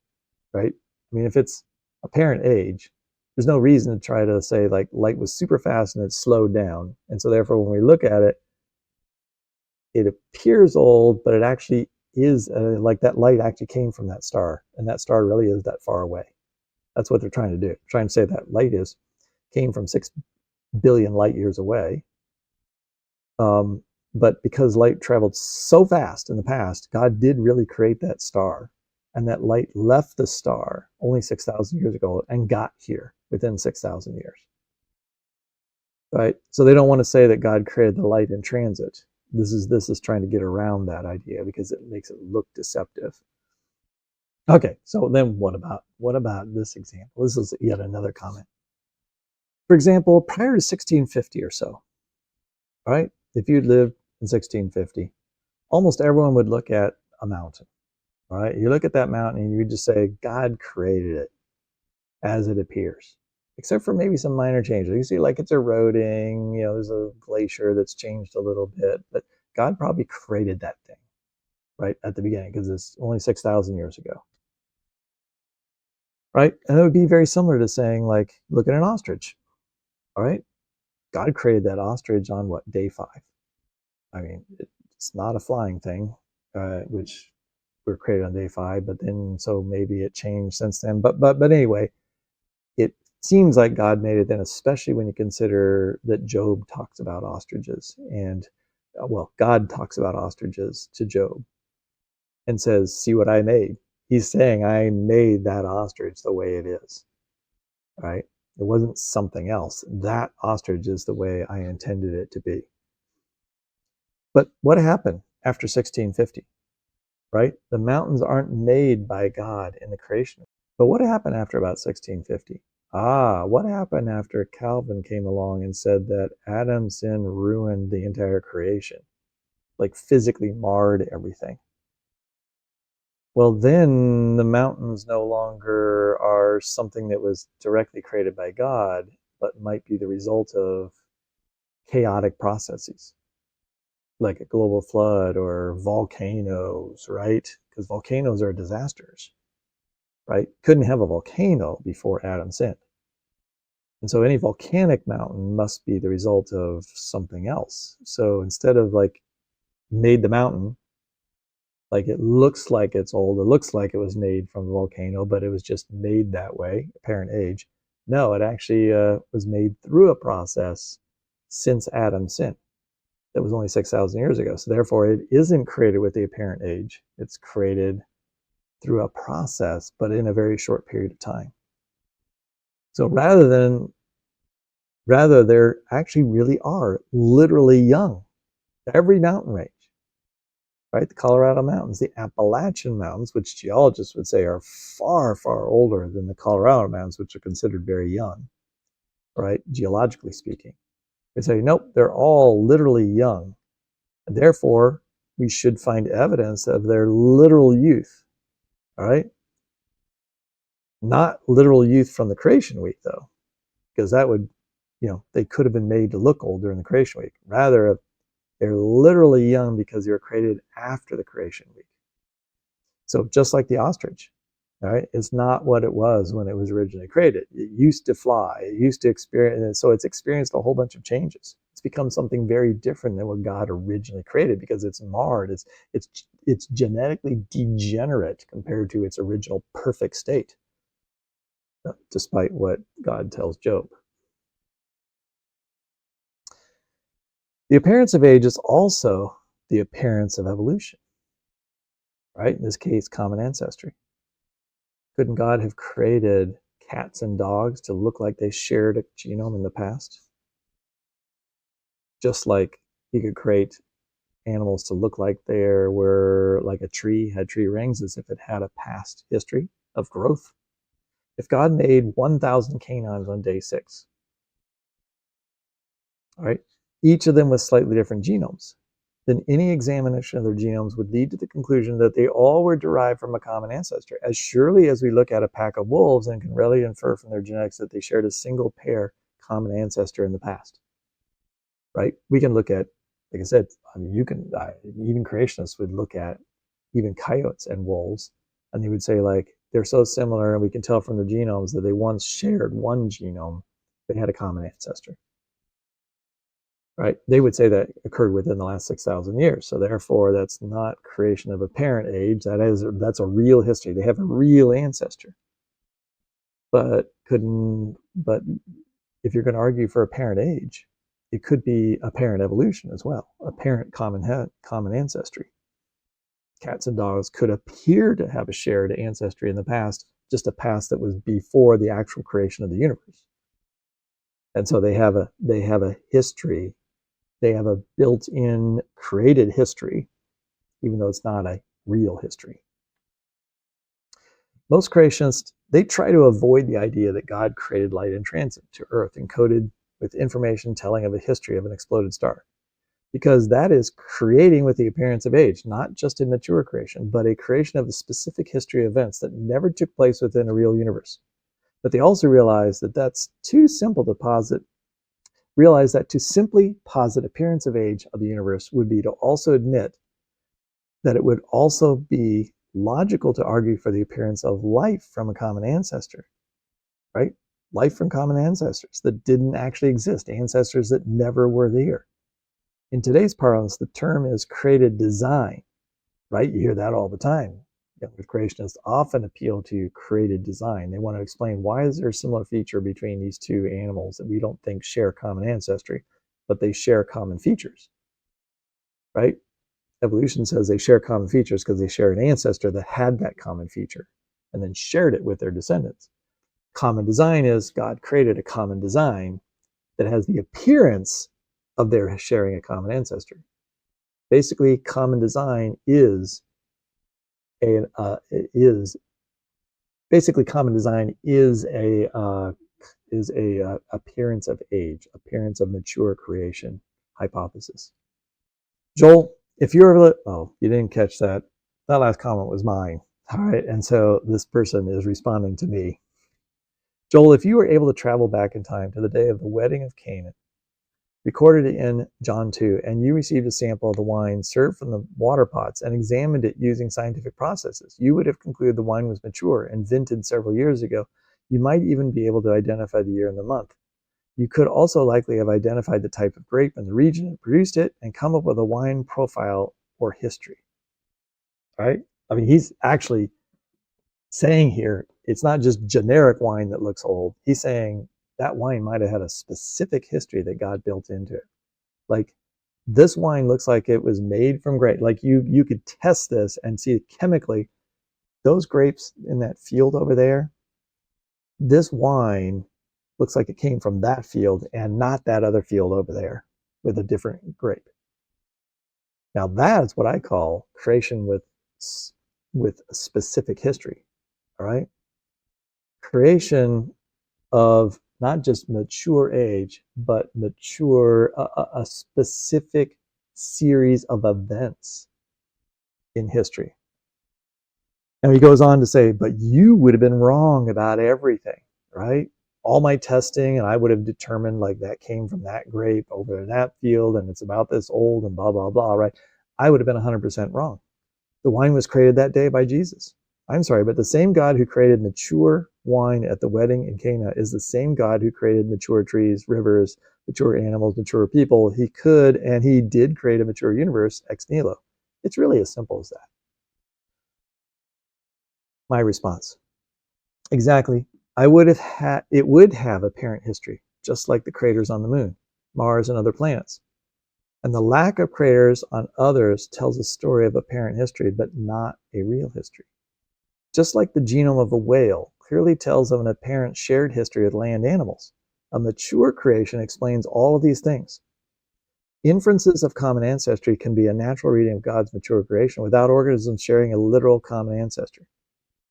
right? I mean, if it's apparent age, there's no reason to try to say like light was super fast and it slowed down. And so therefore, when we look at it, it appears old, but it actually is like that light actually came from that star, and that star really is that far away. That's what they're trying to do. They're trying to say that light came from 6 billion light years away. But because light traveled so fast in the past, God did really create that star, and that light left the star only 6,000 years ago and got here within 6,000 years. Right? So they don't want to say that God created the light in transit. This is trying to get around that idea because it makes it look deceptive. Okay, so then what about this example? This is yet another comment. For example, prior to 1650 or so, all right, if you'd lived in 1650, almost everyone would look at a mountain. All right, you look at that mountain and you would just say, God created it as it appears, except for maybe some minor changes. You see, like it's eroding, there's a glacier that's changed a little bit, but God probably created that thing right at the beginning because it's only 6,000 years ago. Right? And it would be very similar to saying, like, look at an ostrich. All right? God created that ostrich on what, day 5. I mean, it's not a flying thing, which were created on day 5, but then so maybe it changed since then. But anyway, it seems like God made it then, especially when you consider that Job talks about ostriches, and well, God talks about ostriches to Job and says, "See what I made." He's saying, "I made that ostrich the way it is." Right? It wasn't something else. That ostrich is the way I intended it to be. But what happened after 1650? Right? The mountains aren't made by God in the creation. But what happened after about 1650? What happened after Calvin came along and said that Adam's sin ruined the entire creation, like physically marred everything? Well, then the mountains no longer are something that was directly created by God, but might be the result of chaotic processes, like a global flood or volcanoes, right? Because volcanoes are disasters, right? Couldn't have a volcano before Adam sinned. And so any volcanic mountain must be the result of something else. So instead of like made the mountain, like it looks like it's old, it looks like it was made from a volcano, but it was just made that way, apparent age. No, it actually was made through a process since Adam's sin. That was only 6,000 years ago. So therefore, it isn't created with the apparent age. It's created through a process, but in a very short period of time. So rather there actually really are literally young. Every mountain range, right? The Colorado Mountains, the Appalachian Mountains, which geologists would say are far, far older than the Colorado Mountains, which are considered very young, right? Geologically speaking. They say, nope, they're all literally young. And therefore, we should find evidence of their literal youth, all right? Not literal youth from the creation week, though, because that would, they could have been made to look old during the creation week. Rather, they're literally young because they were created after the creation week. So just like the ostrich, all right, it's not what it was when it was originally created. It used to fly, it used to experience, and so it's experienced a whole bunch of changes. It's become something very different than what God originally created because it's marred. It's genetically degenerate compared to its original perfect state, despite what God tells Job. The appearance of age is also the appearance of evolution, right? In this case, common ancestry. Couldn't God have created cats and dogs to look like they shared a genome in the past? Just like he could create animals to look like there were like a tree had tree rings as if it had a past history of growth. If God made 1,000 canines on day 6, all right, each of them with slightly different genomes, then any examination of their genomes would lead to the conclusion that they all were derived from a common ancestor. As surely as we look at a pack of wolves and can readily infer from their genetics that they shared a single pair common ancestor in the past, right? We can look at, like I said, even creationists would look at even coyotes and wolves, and they would say, like, they're so similar, and we can tell from their genomes that they once shared one genome. They had a common ancestor. Right? They would say that occurred within the last 6,000 years. So therefore, that's not creation of apparent age. That's a real history. They have a real ancestor. But if you're going to argue for apparent age, it could be apparent evolution as well, apparent common ancestry. Cats and dogs could appear to have a shared ancestry in the past, just a past that was before the actual creation of the universe. And so they have a history. They have a built-in created history, even though it's not a real history. Most creationists, they try to avoid the idea that God created light in transit to Earth, encoded with information telling of a history of an exploded star, because that is creating with the appearance of age, not just a mature creation, but a creation of a specific history of events that never took place within a real universe. But they also realize that that's too simple to posit. Realize that to simply posit appearance of age of the universe would be to also admit that it would also be logical to argue for the appearance of life from a common ancestor, right? Life from common ancestors that didn't actually exist, ancestors that never were there. In today's parlance, the term is created design, right? You hear that all the time. With creationists often appeal to created design. They want to explain why is there a similar feature between these two animals that we don't think share common ancestry, but they share common features, right? Evolution says they share common features because they share an ancestor that had that common feature and then shared it with their descendants. Common design is God created a common design that has the appearance of their sharing a common ancestor. Basically, common design is a appearance of age, appearance of mature creation hypothesis. Joel, if you were, you didn't catch that. That last comment was mine. All right, and so this person is responding to me. Joel, if you were able to travel back in time to the day of the wedding of Cana, recorded in John 2, and you received a sample of the wine served from the water pots and examined it using scientific processes, you would have concluded the wine was mature and vinted several years ago. You might even be able to identify the year and the month. You could also likely have identified the type of grape and the region that produced it and come up with a wine profile or history. Right? I mean, he's actually saying here, it's not just generic wine that looks old. He's saying that wine might have had a specific history that God built into it. Like, this wine looks like it was made from grape. Like, you could test this and see chemically, those grapes in that field over there, this wine looks like it came from that field and not that other field over there with a different grape. Now that's what I call creation with a specific history. All right, creation of not just mature age, but mature a specific series of events in history. Now he goes on to say, but you would have been wrong about everything, right? All my testing, and I would have determined like that came from that grape over in that field, and it's about this old and blah, blah, blah, right? I would have been 100% wrong. The wine was created that day by Jesus. I'm sorry, but the same God who created mature wine at the wedding in Cana is the same God who created mature trees, rivers, mature animals, mature people. He could, and he did create a mature universe ex nihilo. It's really as simple as that. My response. Exactly. It would have apparent history, just like the craters on the moon, Mars, and other planets. And the lack of craters on others tells a story of apparent history, but not a real history. Just like the genome of a whale clearly tells of an apparent shared history with land animals, a mature creation explains all of these things. Inferences of common ancestry can be a natural reading of God's mature creation without organisms sharing a literal common ancestry.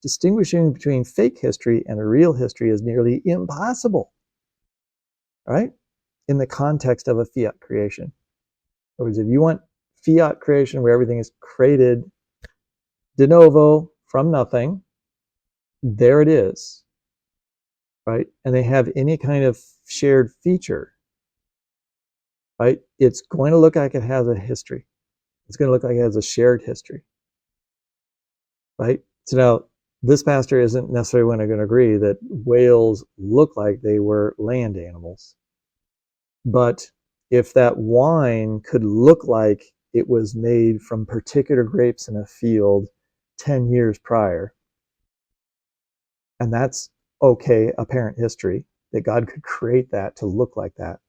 Distinguishing between fake history and a real history is nearly impossible, right? In the context of a fiat creation. In other words, if you want fiat creation where everything is created de novo from nothing, there it is, right? And they have any kind of shared feature, right? It's going to look like it has a history. It's going to look like it has a shared history, right? So now, this pastor isn't necessarily going to agree that whales look like they were land animals. But if that wine could look like it was made from particular grapes in a field 10 years prior, and that's okay, apparent history, that God could create that to look like that,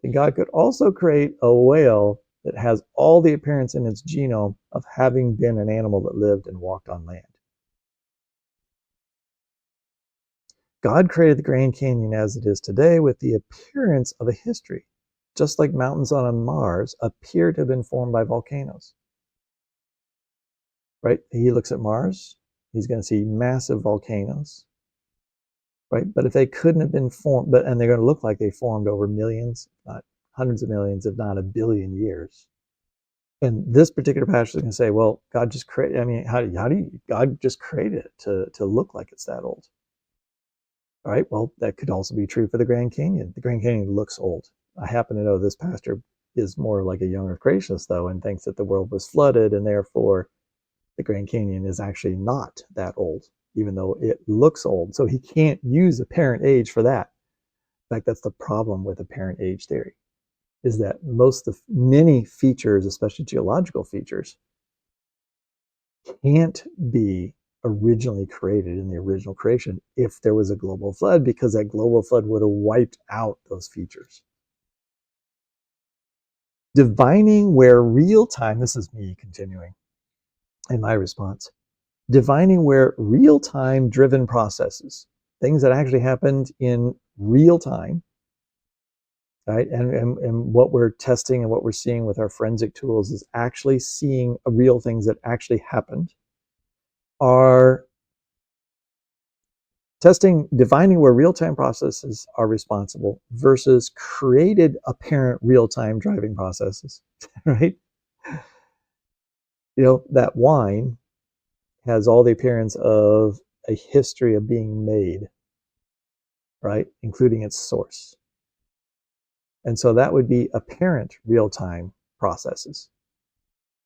then God could also create a whale that has all the appearance in its genome of having been an animal that lived and walked on land. God created the Grand Canyon as it is today with the appearance of a history, just like mountains on Mars appear to have been formed by volcanoes. Right? He looks at Mars, he's going to see massive volcanoes. Right? But if they couldn't have been formed, and they're going to look like they formed over millions, not hundreds of millions, if not a billion years. And this particular passage is going to say, well, God just created, I mean, how do you, God just created it to look like it's that old. All right, well, that could also be true for the Grand Canyon. The Grand Canyon looks old. I happen to know this pastor is more like a younger creationist, though, and thinks that the world was flooded, and therefore the Grand Canyon is actually not that old, even though it looks old. So he can't use apparent age for that. In fact, that's the problem with apparent age theory. is that many features, especially geological features, can't be originally created in the original creation if there was a global flood, because that global flood would have wiped out those features. Divining where real time, this is me continuing in my response, divining where real time driven processes, things that actually happened in real time, right? And what we're testing and what we're seeing with our forensic tools is actually seeing real things that actually happened, are testing, defining where real-time processes are responsible versus created apparent real-time driving processes, right? That wine has all the appearance of a history of being made, right? Including its source. And so that would be apparent real-time processes.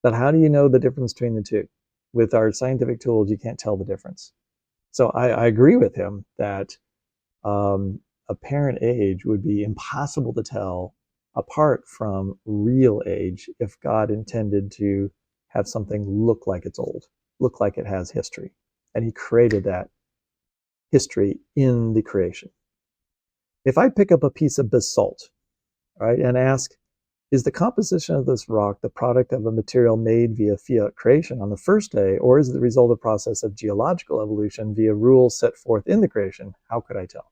But how do you know the difference between the two? With our scientific tools, you can't tell the difference. So I agree with him that apparent age would be impossible to tell apart from real age if God intended to have something look like it's old, look like it has history. And he created that history in the creation. If I pick up a piece of basalt, right, and ask, is the composition of this rock the product of a material made via fiat creation on the first day, or is it the result of a process of geological evolution via rules set forth in the creation? How could I tell?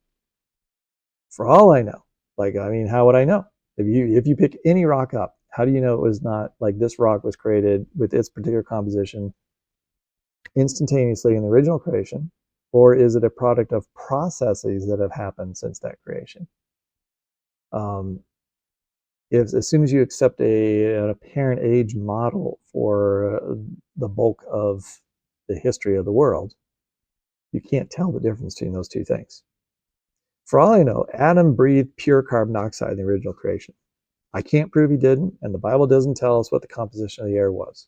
For all I know, how would I know? If you pick any rock up, how do you know it was not like this rock was created with its particular composition instantaneously in the original creation, or is it a product of processes that have happened since that creation? If as soon as you accept an apparent age model for the bulk of the history of the world, you can't tell the difference between those two things. For all I know, Adam breathed pure carbon dioxide in the original creation. I can't prove he didn't, and the Bible doesn't tell us what the composition of the air was.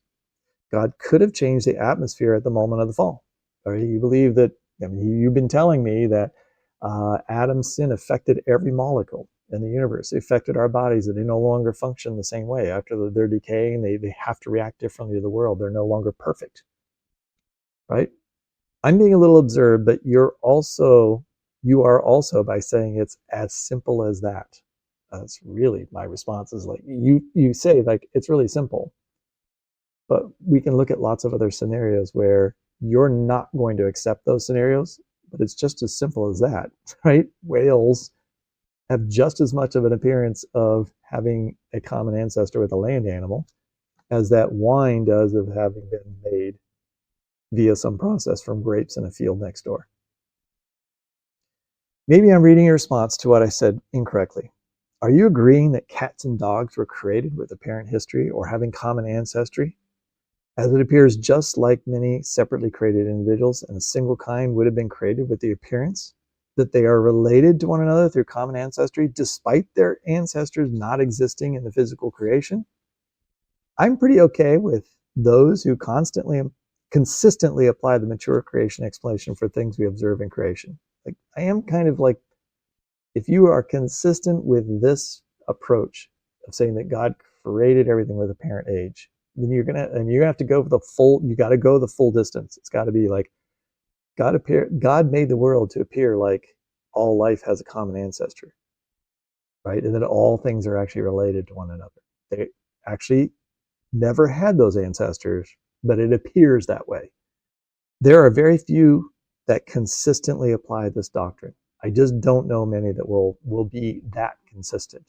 God could have changed the atmosphere at the moment of the fall. Or you believe that, you've been telling me that Adam's sin affected every molecule in the universe. It affected our bodies, that they no longer function the same way. After they're decaying, they have to react differently to the world. They're no longer perfect, right? I'm being a little absurd, but you are also by saying it's as simple as that. That's really my response is like, you say like, it's really simple, but we can look at lots of other scenarios where you're not going to accept those scenarios, but it's just as simple as that, right? Whales have just as much of an appearance of having a common ancestor with a land animal as that wine does of having been made via some process from grapes in a field next door. Maybe I'm reading your response to what I said incorrectly. Are you agreeing that cats and dogs were created with apparent history or having common ancestry? As it appears, just like many separately created individuals, and a single kind would have been created with the appearance that they are related to one another through common ancestry, despite their ancestors not existing in the physical creation. I'm pretty okay with those who consistently apply the mature creation explanation for things we observe in creation. Like, I am kind of like, if you are consistent with this approach of saying that God created everything with apparent age, then you're gonna have to go for the full. You got to go the full distance. It's got to be like God made the world to appear like all life has a common ancestry, right? And that all things are actually related to one another. They actually never had those ancestors, but it appears that way. There are very few that consistently apply this doctrine. I just don't know many that will be that consistent.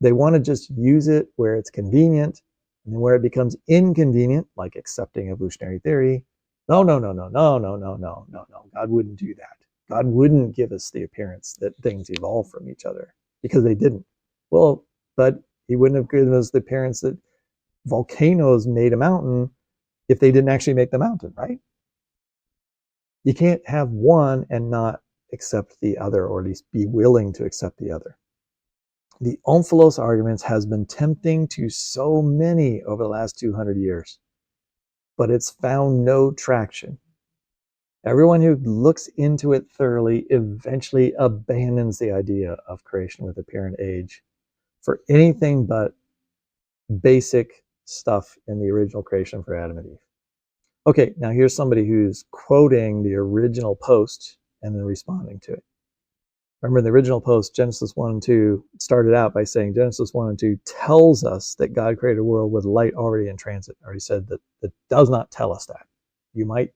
They want to just use it where it's convenient, and then where it becomes inconvenient, like accepting evolutionary theory. No. God wouldn't do that. God wouldn't give us the appearance that things evolve from each other, because they didn't. Well, but he wouldn't have given us the appearance that volcanoes made a mountain if they didn't actually make the mountain, right? You can't have one and not accept the other, or at least be willing to accept the other. The omphalos arguments has been tempting to so many over the last 200 years, but it's found no traction. Everyone who looks into it thoroughly eventually abandons the idea of creation with apparent age for anything but basic stuff in the original creation for Adam and Eve. Okay, now here's somebody who's quoting the original post and then responding to it. Remember, the original post, Genesis 1 and 2, started out by saying Genesis 1 and 2 tells us that God created a world with light already in transit. I already said that it does not tell us that. You might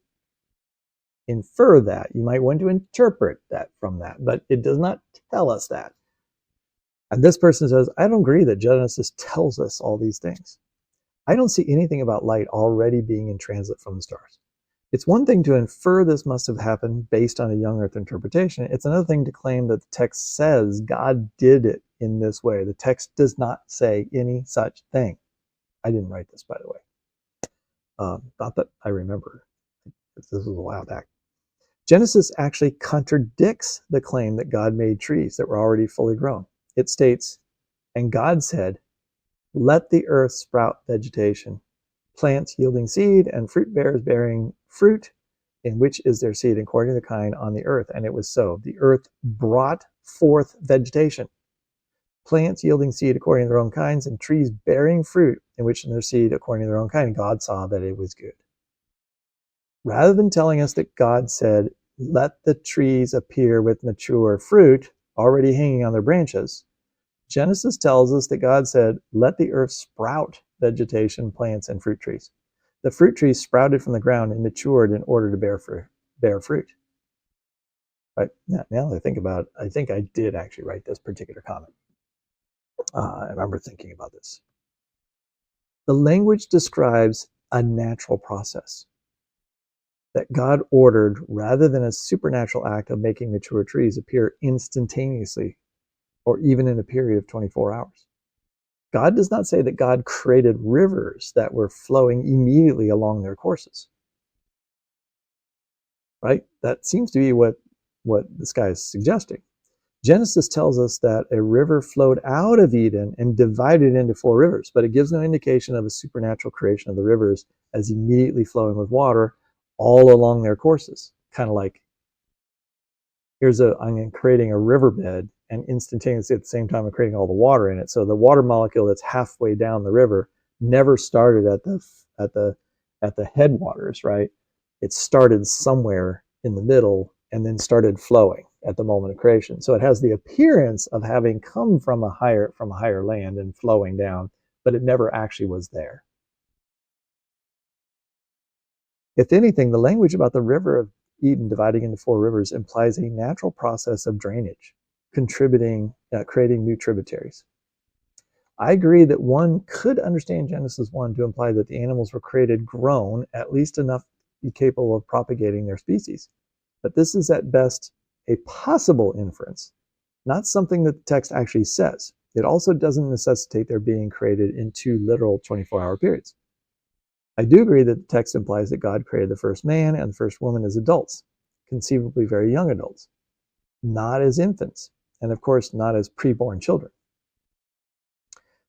infer that. You might want to interpret that from that, but it does not tell us that. And this person says, I don't agree that Genesis tells us all these things. I don't see anything about light already being in transit from the stars. It's one thing to infer this must have happened based on a young earth interpretation. It's another thing to claim that the text says God did it in this way. The text does not say any such thing. I didn't write this, by the way. Not that I remember. This was a while back. Genesis actually contradicts the claim that God made trees that were already fully grown. It states, and God said, let the earth sprout vegetation, plants yielding seed, and fruit bearers bearing fruit, in which is their seed according to the kind on the earth. And it was so. The earth brought forth vegetation, plants yielding seed according to their own kinds, and trees bearing fruit, in which is their seed according to their own kind. God saw that it was good. Rather than telling us that God said, let the trees appear with mature fruit already hanging on their branches, Genesis tells us that God said, let the earth sprout vegetation, plants, and fruit trees. The fruit trees sprouted from the ground and matured in order to bear fruit. Right? Now that I think about it, I think I did actually write this particular comment. I remember thinking about this. The language describes a natural process that God ordered rather than a supernatural act of making mature trees appear instantaneously or even in a period of 24 hours. God does not say that God created rivers that were flowing immediately along their courses. Right? That seems to be what this guy is suggesting. Genesis tells us that a river flowed out of Eden and divided into 4 rivers, but it gives no indication of a supernatural creation of the rivers as immediately flowing with water all along their courses. Kind of like, I'm creating a riverbed, and instantaneously at the same time I'm creating all the water in it. So the water molecule that's halfway down the river never started at the headwaters, right? It started somewhere in the middle and then started flowing at the moment of creation. So it has the appearance of having come from a higher land and flowing down, but it never actually was there. If anything, the language about the river of Eden dividing into 4 rivers implies a natural process of drainage, creating new tributaries. I agree that one could understand Genesis 1 to imply that the animals were created grown, at least enough to be capable of propagating their species. But this is at best a possible inference, not something that the text actually says. It also doesn't necessitate their being created in 2 literal 24-hour periods. I do agree that the text implies that God created the first man and the first woman as adults, conceivably very young adults, not as infants, and of course not as preborn children.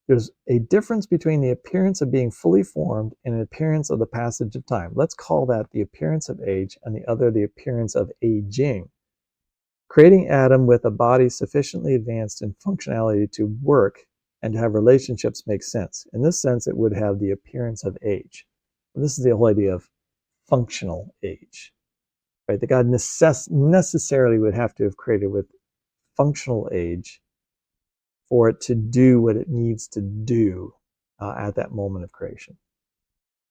There's a difference between the appearance of being fully formed and an appearance of the passage of time. Let's call that the appearance of age, and the other the appearance of aging. Creating Adam with a body sufficiently advanced in functionality to work and to have relationships makes sense. In this sense, it would have the appearance of age. This is the whole idea of functional age, right? That God necessarily would have to have created with functional age for it to do what it needs to do at that moment of creation.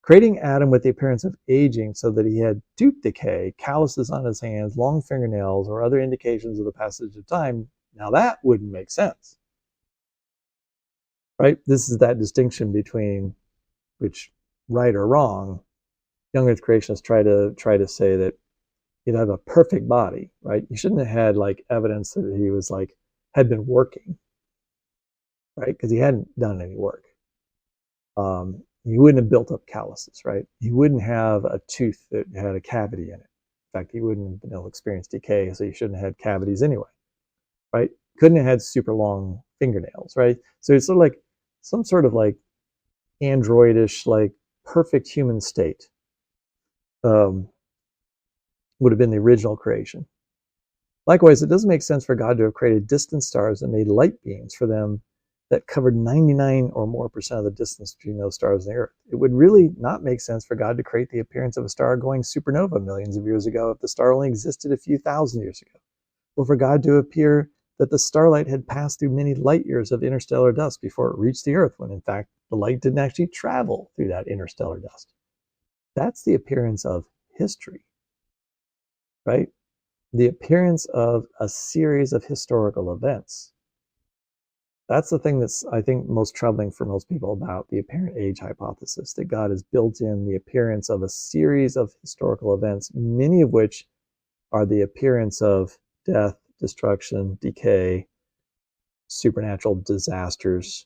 Creating Adam with the appearance of aging so that he had tooth decay, calluses on his hands, long fingernails, or other indications of the passage of time, now that wouldn't make sense, right? This is that distinction between which, right or wrong, young earth creationists try to say that he'd have a perfect body, right? You shouldn't have had like evidence that he was like had been working, right? Because he hadn't done any work. He wouldn't have built up calluses, right? He wouldn't have a tooth that had a cavity in it. In fact, he wouldn't have been able to experience decay, so he shouldn't have had cavities anyway, right? Couldn't have had super long fingernails, right? So it's sort of like some sort of like androidish, like perfect human state. Would have been the original creation. Likewise, it doesn't make sense for God to have created distant stars and made light beams for them that covered 99 or more percent of the distance between those stars and the Earth. It would really not make sense for God to create the appearance of a star going supernova millions of years ago if the star only existed a few thousand years ago, or for God to appear that the starlight had passed through many light years of interstellar dust before it reached the Earth, when in fact the light didn't actually travel through that interstellar dust. That's the appearance of history, right? The appearance of a series of historical events. That's the thing that's, I think, most troubling for most people about the apparent age hypothesis, that God has built in the appearance of a series of historical events, many of which are the appearance of death, destruction, decay, supernatural disasters.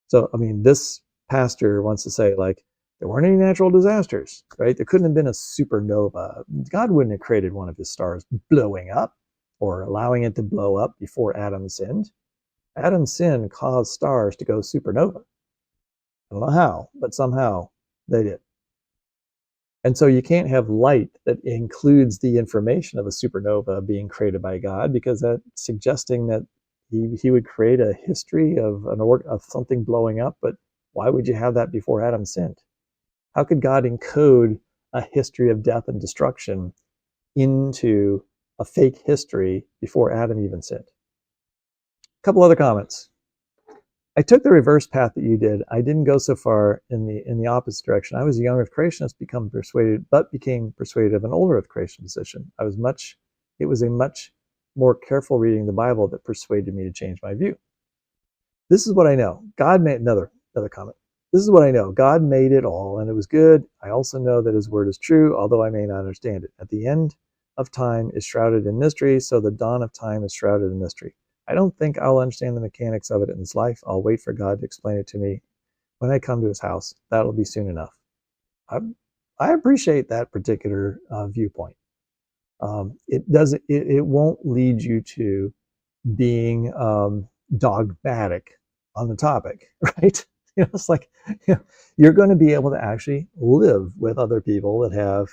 So, I mean, this pastor wants to say, like, there weren't any natural disasters, right? There couldn't have been a supernova. God wouldn't have created one of his stars blowing up or allowing it to blow up before Adam sinned. Adam's sin caused stars to go supernova. I don't know how, but somehow they did. And so you can't have light that includes the information of a supernova being created by God, because that's suggesting that he would create a history of of something blowing up. But why would you have that before Adam sinned? How could God encode a history of death and destruction into a fake history before Adam even sinned? A couple other comments. I took the reverse path that you did. I didn't go so far in the opposite direction. I was a young Earth creationist, became persuaded of an older Earth creation position. It was a much more careful reading the Bible that persuaded me to change my view. This is what I know. God made another comment. This is what I know. God made it all, and it was good. I also know that his word is true, although I may not understand it. At the end of time is shrouded in mystery, so the dawn of time is shrouded in mystery. I don't think I'll understand the mechanics of it in this life. I'll wait for God to explain it to me when I come to his house. That'll be soon enough. I appreciate that particular viewpoint. It won't lead you to being dogmatic on the topic, right? It's like, you're going to be able to actually live with other people that have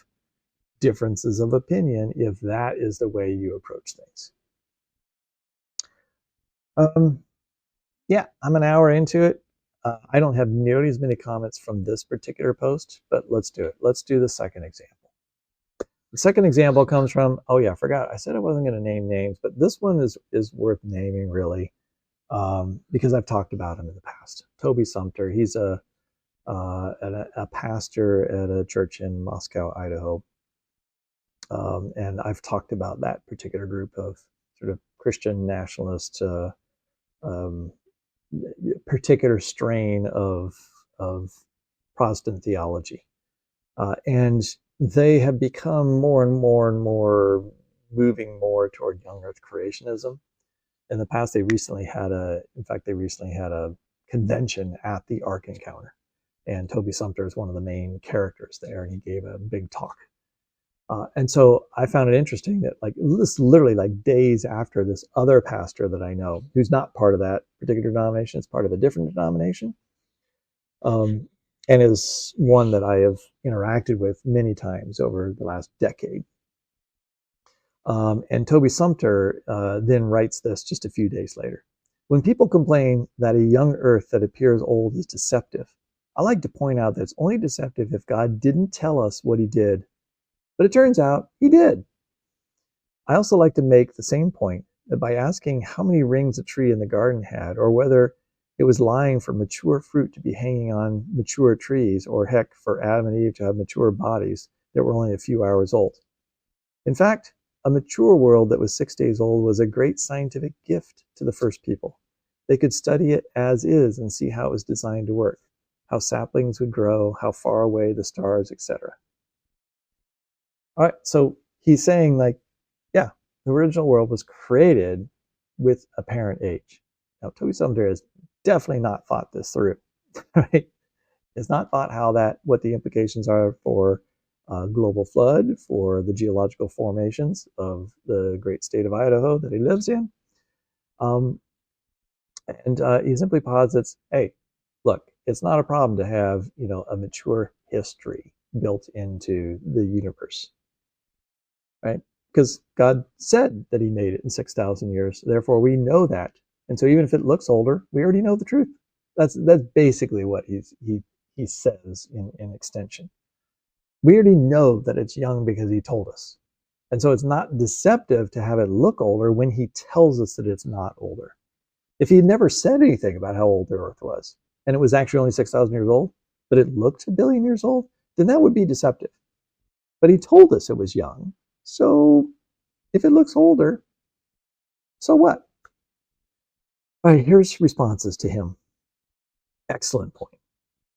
differences of opinion if that is the way you approach things. Yeah, I'm an hour into it. I don't have nearly as many comments from this particular post, but let's do it. Let's do the second example. The second example comes from, oh yeah, I forgot. I said I wasn't going to name names, but this one is worth naming, really, because I've talked about him in the past. Toby Sumter. He's a pastor at a church in Moscow, Idaho. And I've talked about that particular group of sort of Christian nationalist, particular strain of Protestant theology. And they have become more and more and more moving more toward young earth creationism. In the past, they recently had a convention at the Ark Encounter. And Toby Sumter is one of the main characters there, and he gave a big talk. And so I found it interesting that, like, this literally like days after, this other pastor that I know, who's not part of that particular denomination, is part of a different denomination, and is one that I have interacted with many times over the last decade. And Toby Sumter then writes this just a few days later. When people complain that a young earth that appears old is deceptive, I like to point out that it's only deceptive if God didn't tell us what he did. But it turns out he did. I also like to make the same point that by asking how many rings a tree in the garden had, or whether it was lying for mature fruit to be hanging on mature trees, or heck, for Adam and Eve to have mature bodies that were only a few hours old. In fact, a mature world that was 6 days old was a great scientific gift to the first people. They could study it as is and see how it was designed to work, how saplings would grow, how far away the stars, etc. All right, so he's saying, like, yeah, the original world was created with apparent age. Now, Toby Sumter has definitely not thought this through, right? Has not thought what the implications are for global flood, for the geological formations of the great state of Idaho that he lives in. And he simply posits, hey, look, it's not a problem to have, a mature history built into the universe. Right? Because God said that he made it in 6,000 years. Therefore, we know that And so even if it looks older, we already know the truth. That's basically what he says in extension. We already know that it's young because he told us. And so it's not deceptive to have it look older when he tells us that it's not older. If he had never said anything about how old the Earth was, and it was actually only 6,000 years old, but it looked a billion years old, then that would be deceptive. But he told us it was young. So if it looks older, so what? All right, here's responses to him. Excellent point.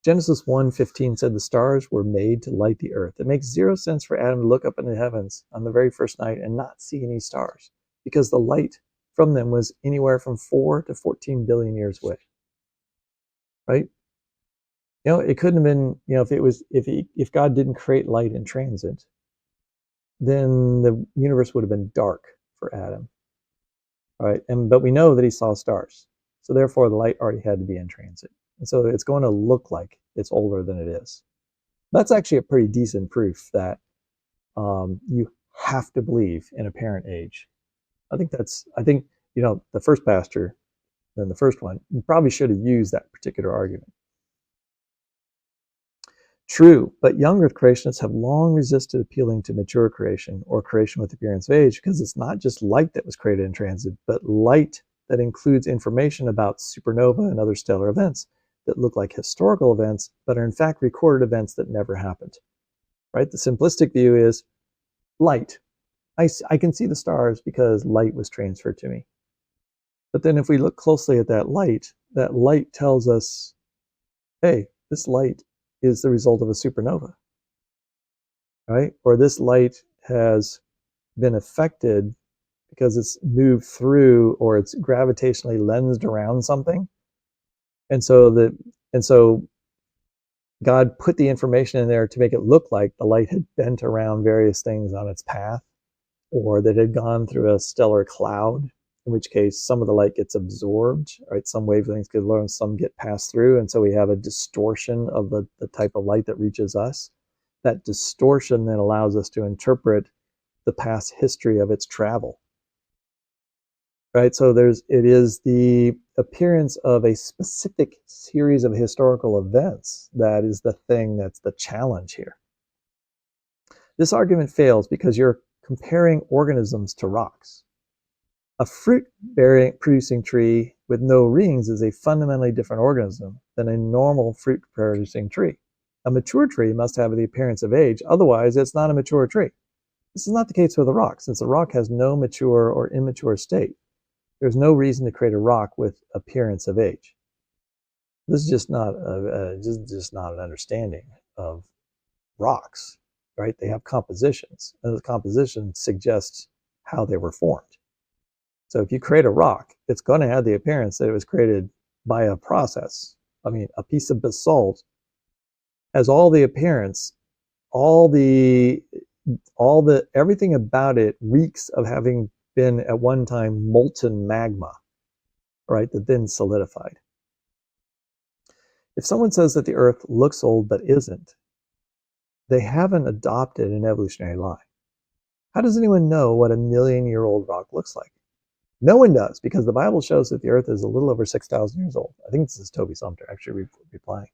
Genesis 1:15 said the stars were made to light the earth. It makes zero sense for Adam to look up into the heavens on the very first night and not see any stars, because the light from them was anywhere from 4 to 14 billion years away. Right? It couldn't have been, if God didn't create light in transit, then the universe would have been dark for Adam. All right, but we know that he saw stars, so therefore the light already had to be in transit, and so it's going to look like it's older than it is. That's actually a pretty decent proof that you have to believe in apparent age. I think the first pastor, then the first one, probably should have used that particular argument. True, but young Earth creationists have long resisted appealing to mature creation or creation with appearance of age because it's not just light that was created in transit, but light that includes information about supernova and other stellar events that look like historical events, but are in fact recorded events that never happened. Right? The simplistic view is light. I can see the stars because light was transferred to me. But then if we look closely at that light tells us, hey, this light is the result of a supernova, right? Or this light has been affected because it's moved through or it's gravitationally lensed around something. And so God put the information in there to make it look like the light had bent around various things on its path, or that had gone through a stellar cloud, in which case some of the light gets absorbed, right? Some wavelengths get low and some get passed through, and so we have a distortion of the type of light that reaches us. That distortion then allows us to interpret the past history of its travel, right? So it is the appearance of a specific series of historical events that is the thing that's the challenge here. This argument fails because you're comparing organisms to rocks. A fruit-producing tree with no rings is a fundamentally different organism than a normal fruit-producing tree. A mature tree must have the appearance of age, otherwise it's not a mature tree. This is not the case with a rock, since a rock has no mature or immature state. There's no reason to create a rock with appearance of age. This is just not an understanding of rocks, right? They have compositions, and the composition suggests how they were formed. So if you create a rock, it's going to have the appearance that it was created by a process. I mean, a piece of basalt has all the appearance, everything about it reeks of having been at one time molten magma, right, that then solidified. If someone says that the Earth looks old but isn't, they haven't adopted an evolutionary lie. How does anyone know what a million-year-old rock looks like? No one does, because the Bible shows that the Earth is a little over 6,000 years old. I think this is Toby Sumter actually replying.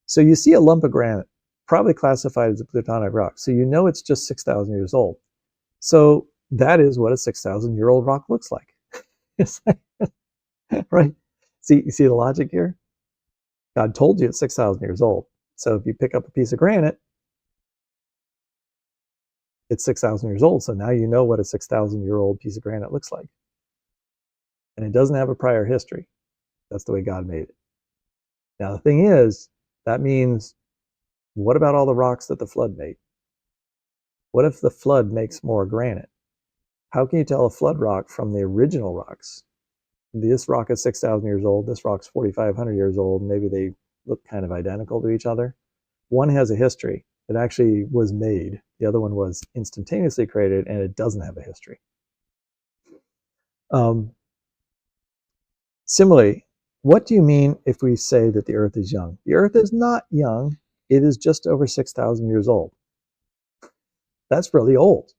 So you see a lump of granite, probably classified as a plutonic rock. So you know it's just 6,000 years old. So that is what a 6,000-year-old rock looks like. Right? You see the logic here? God told you it's 6,000 years old. So if you pick up a piece of granite, it's 6,000 years old. So now you know what a 6,000-year-old piece of granite looks like. And it doesn't have a prior history. That's the way God made it. Now, the thing is, that means, what about all the rocks that the flood made? What if the flood makes more granite? How can you tell a flood rock from the original rocks? This rock is 6,000 years old. This rock's 4,500 years old. Maybe they look kind of identical to each other. One has a history. It actually was made. The other one was instantaneously created, and it doesn't have a history. Similarly, what do you mean if we say that the Earth is young? The Earth is not young. It is just over 6,000 years old. That's really old,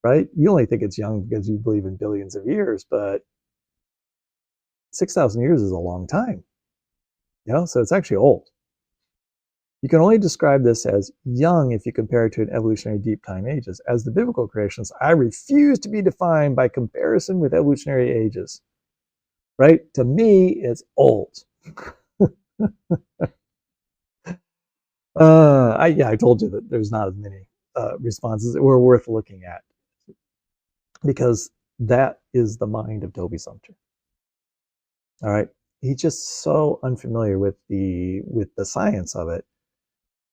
right? You only think it's young because you believe in billions of years, but 6,000 years is a long time, so it's actually old. You can only describe this as young if you compare it to an evolutionary deep time ages. As the biblical creationists, I refuse to be defined by comparison with evolutionary ages. Right? To me, it's old. I told you that there's not as many responses that were worth looking at, because that is the mind of Toby Sumter. All right, he's just so unfamiliar with the science of it.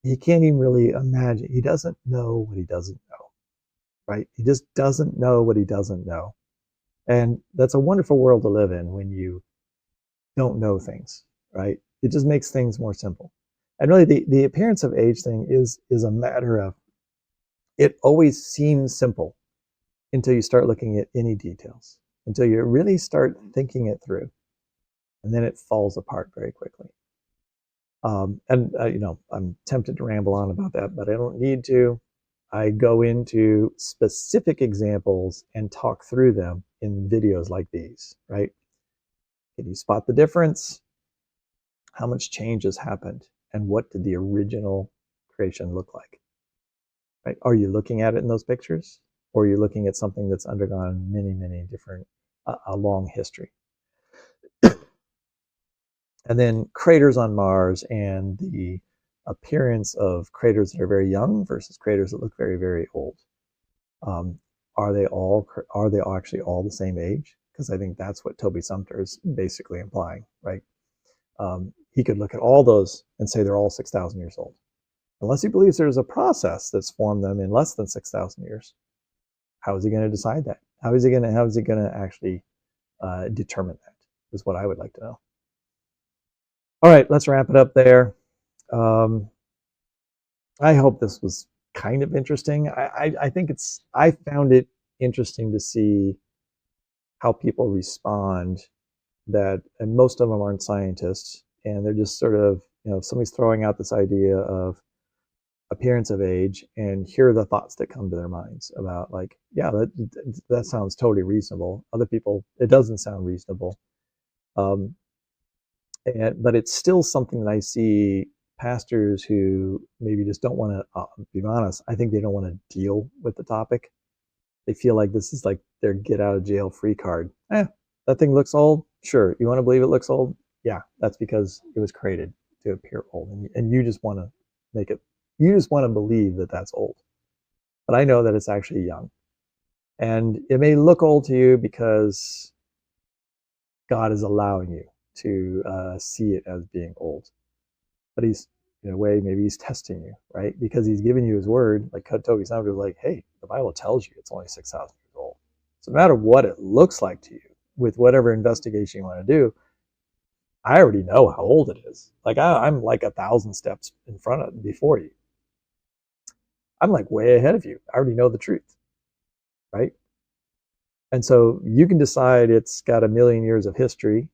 He can't even really imagine. He doesn't know what he doesn't know. Right? He just doesn't know what he doesn't know, and that's a wonderful world to live in when you don't know things. Right? It just makes things more simple. And really, the appearance of age thing is a matter of, it always seems simple until you start looking at any details, until you really start thinking it through, and then it falls apart very quickly. I'm tempted to ramble on about that, but I don't need to. I go into specific examples and talk through them in videos like these, right? Can you spot the difference? How much change has happened? And what did the original creation look like? Right? Are you looking at it in those pictures? Or are you looking at something that's undergone many, many different, a long history? And then craters on Mars and the appearance of craters that are very young versus craters that look very, very old. Um, are they actually all the same age? Because I think that's what Toby Sumter is basically implying, right? He could look at all those and say they're all 6,000 years old, unless he believes there's a process that's formed them in less than 6,000 years. How is he going to decide that? How is he going to actually determine that? Is what I would like to know. All right, let's wrap it up there. Um, I hope this was kind of interesting. I think I found it interesting to see how people respond, and most of them aren't scientists, and they're just sort of, somebody's throwing out this idea of appearance of age, and here are the thoughts that come to their minds about, like, yeah, that sounds totally reasonable. Other people, it doesn't sound reasonable. Um, but it's still something that I see pastors who maybe just don't want to, be honest, I think they don't want to deal with the topic. They feel like this is like their get out of jail free card. That thing looks old. Sure. You want to believe it looks old? Yeah, that's because it was created to appear old. And you just want to make it, you just want to believe that that's old. But I know that it's actually young. And it may look old to you because God is allowing you to see it as being old. But he's, in a way, maybe he's testing you, right? Because he's giving you his word. Like Toby Sumter was like, hey, the Bible tells you it's only 6,000 years old. So no matter what it looks like to you, with whatever investigation you want to do, I already know how old it is. Like I'm like 1,000 steps in front of before you. I'm like way ahead of you. I already know the truth, right? And so you can decide it's got 1,000,000 years of history,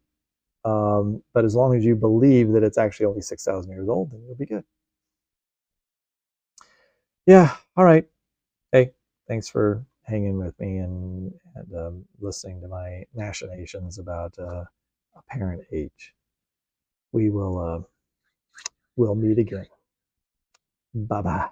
but as long as you believe that it's actually only 6,000 years old, then you'll be good. Yeah. All right. Hey, thanks for hanging with me and listening to my machinations about apparent age. We will we'll meet again. Bye bye.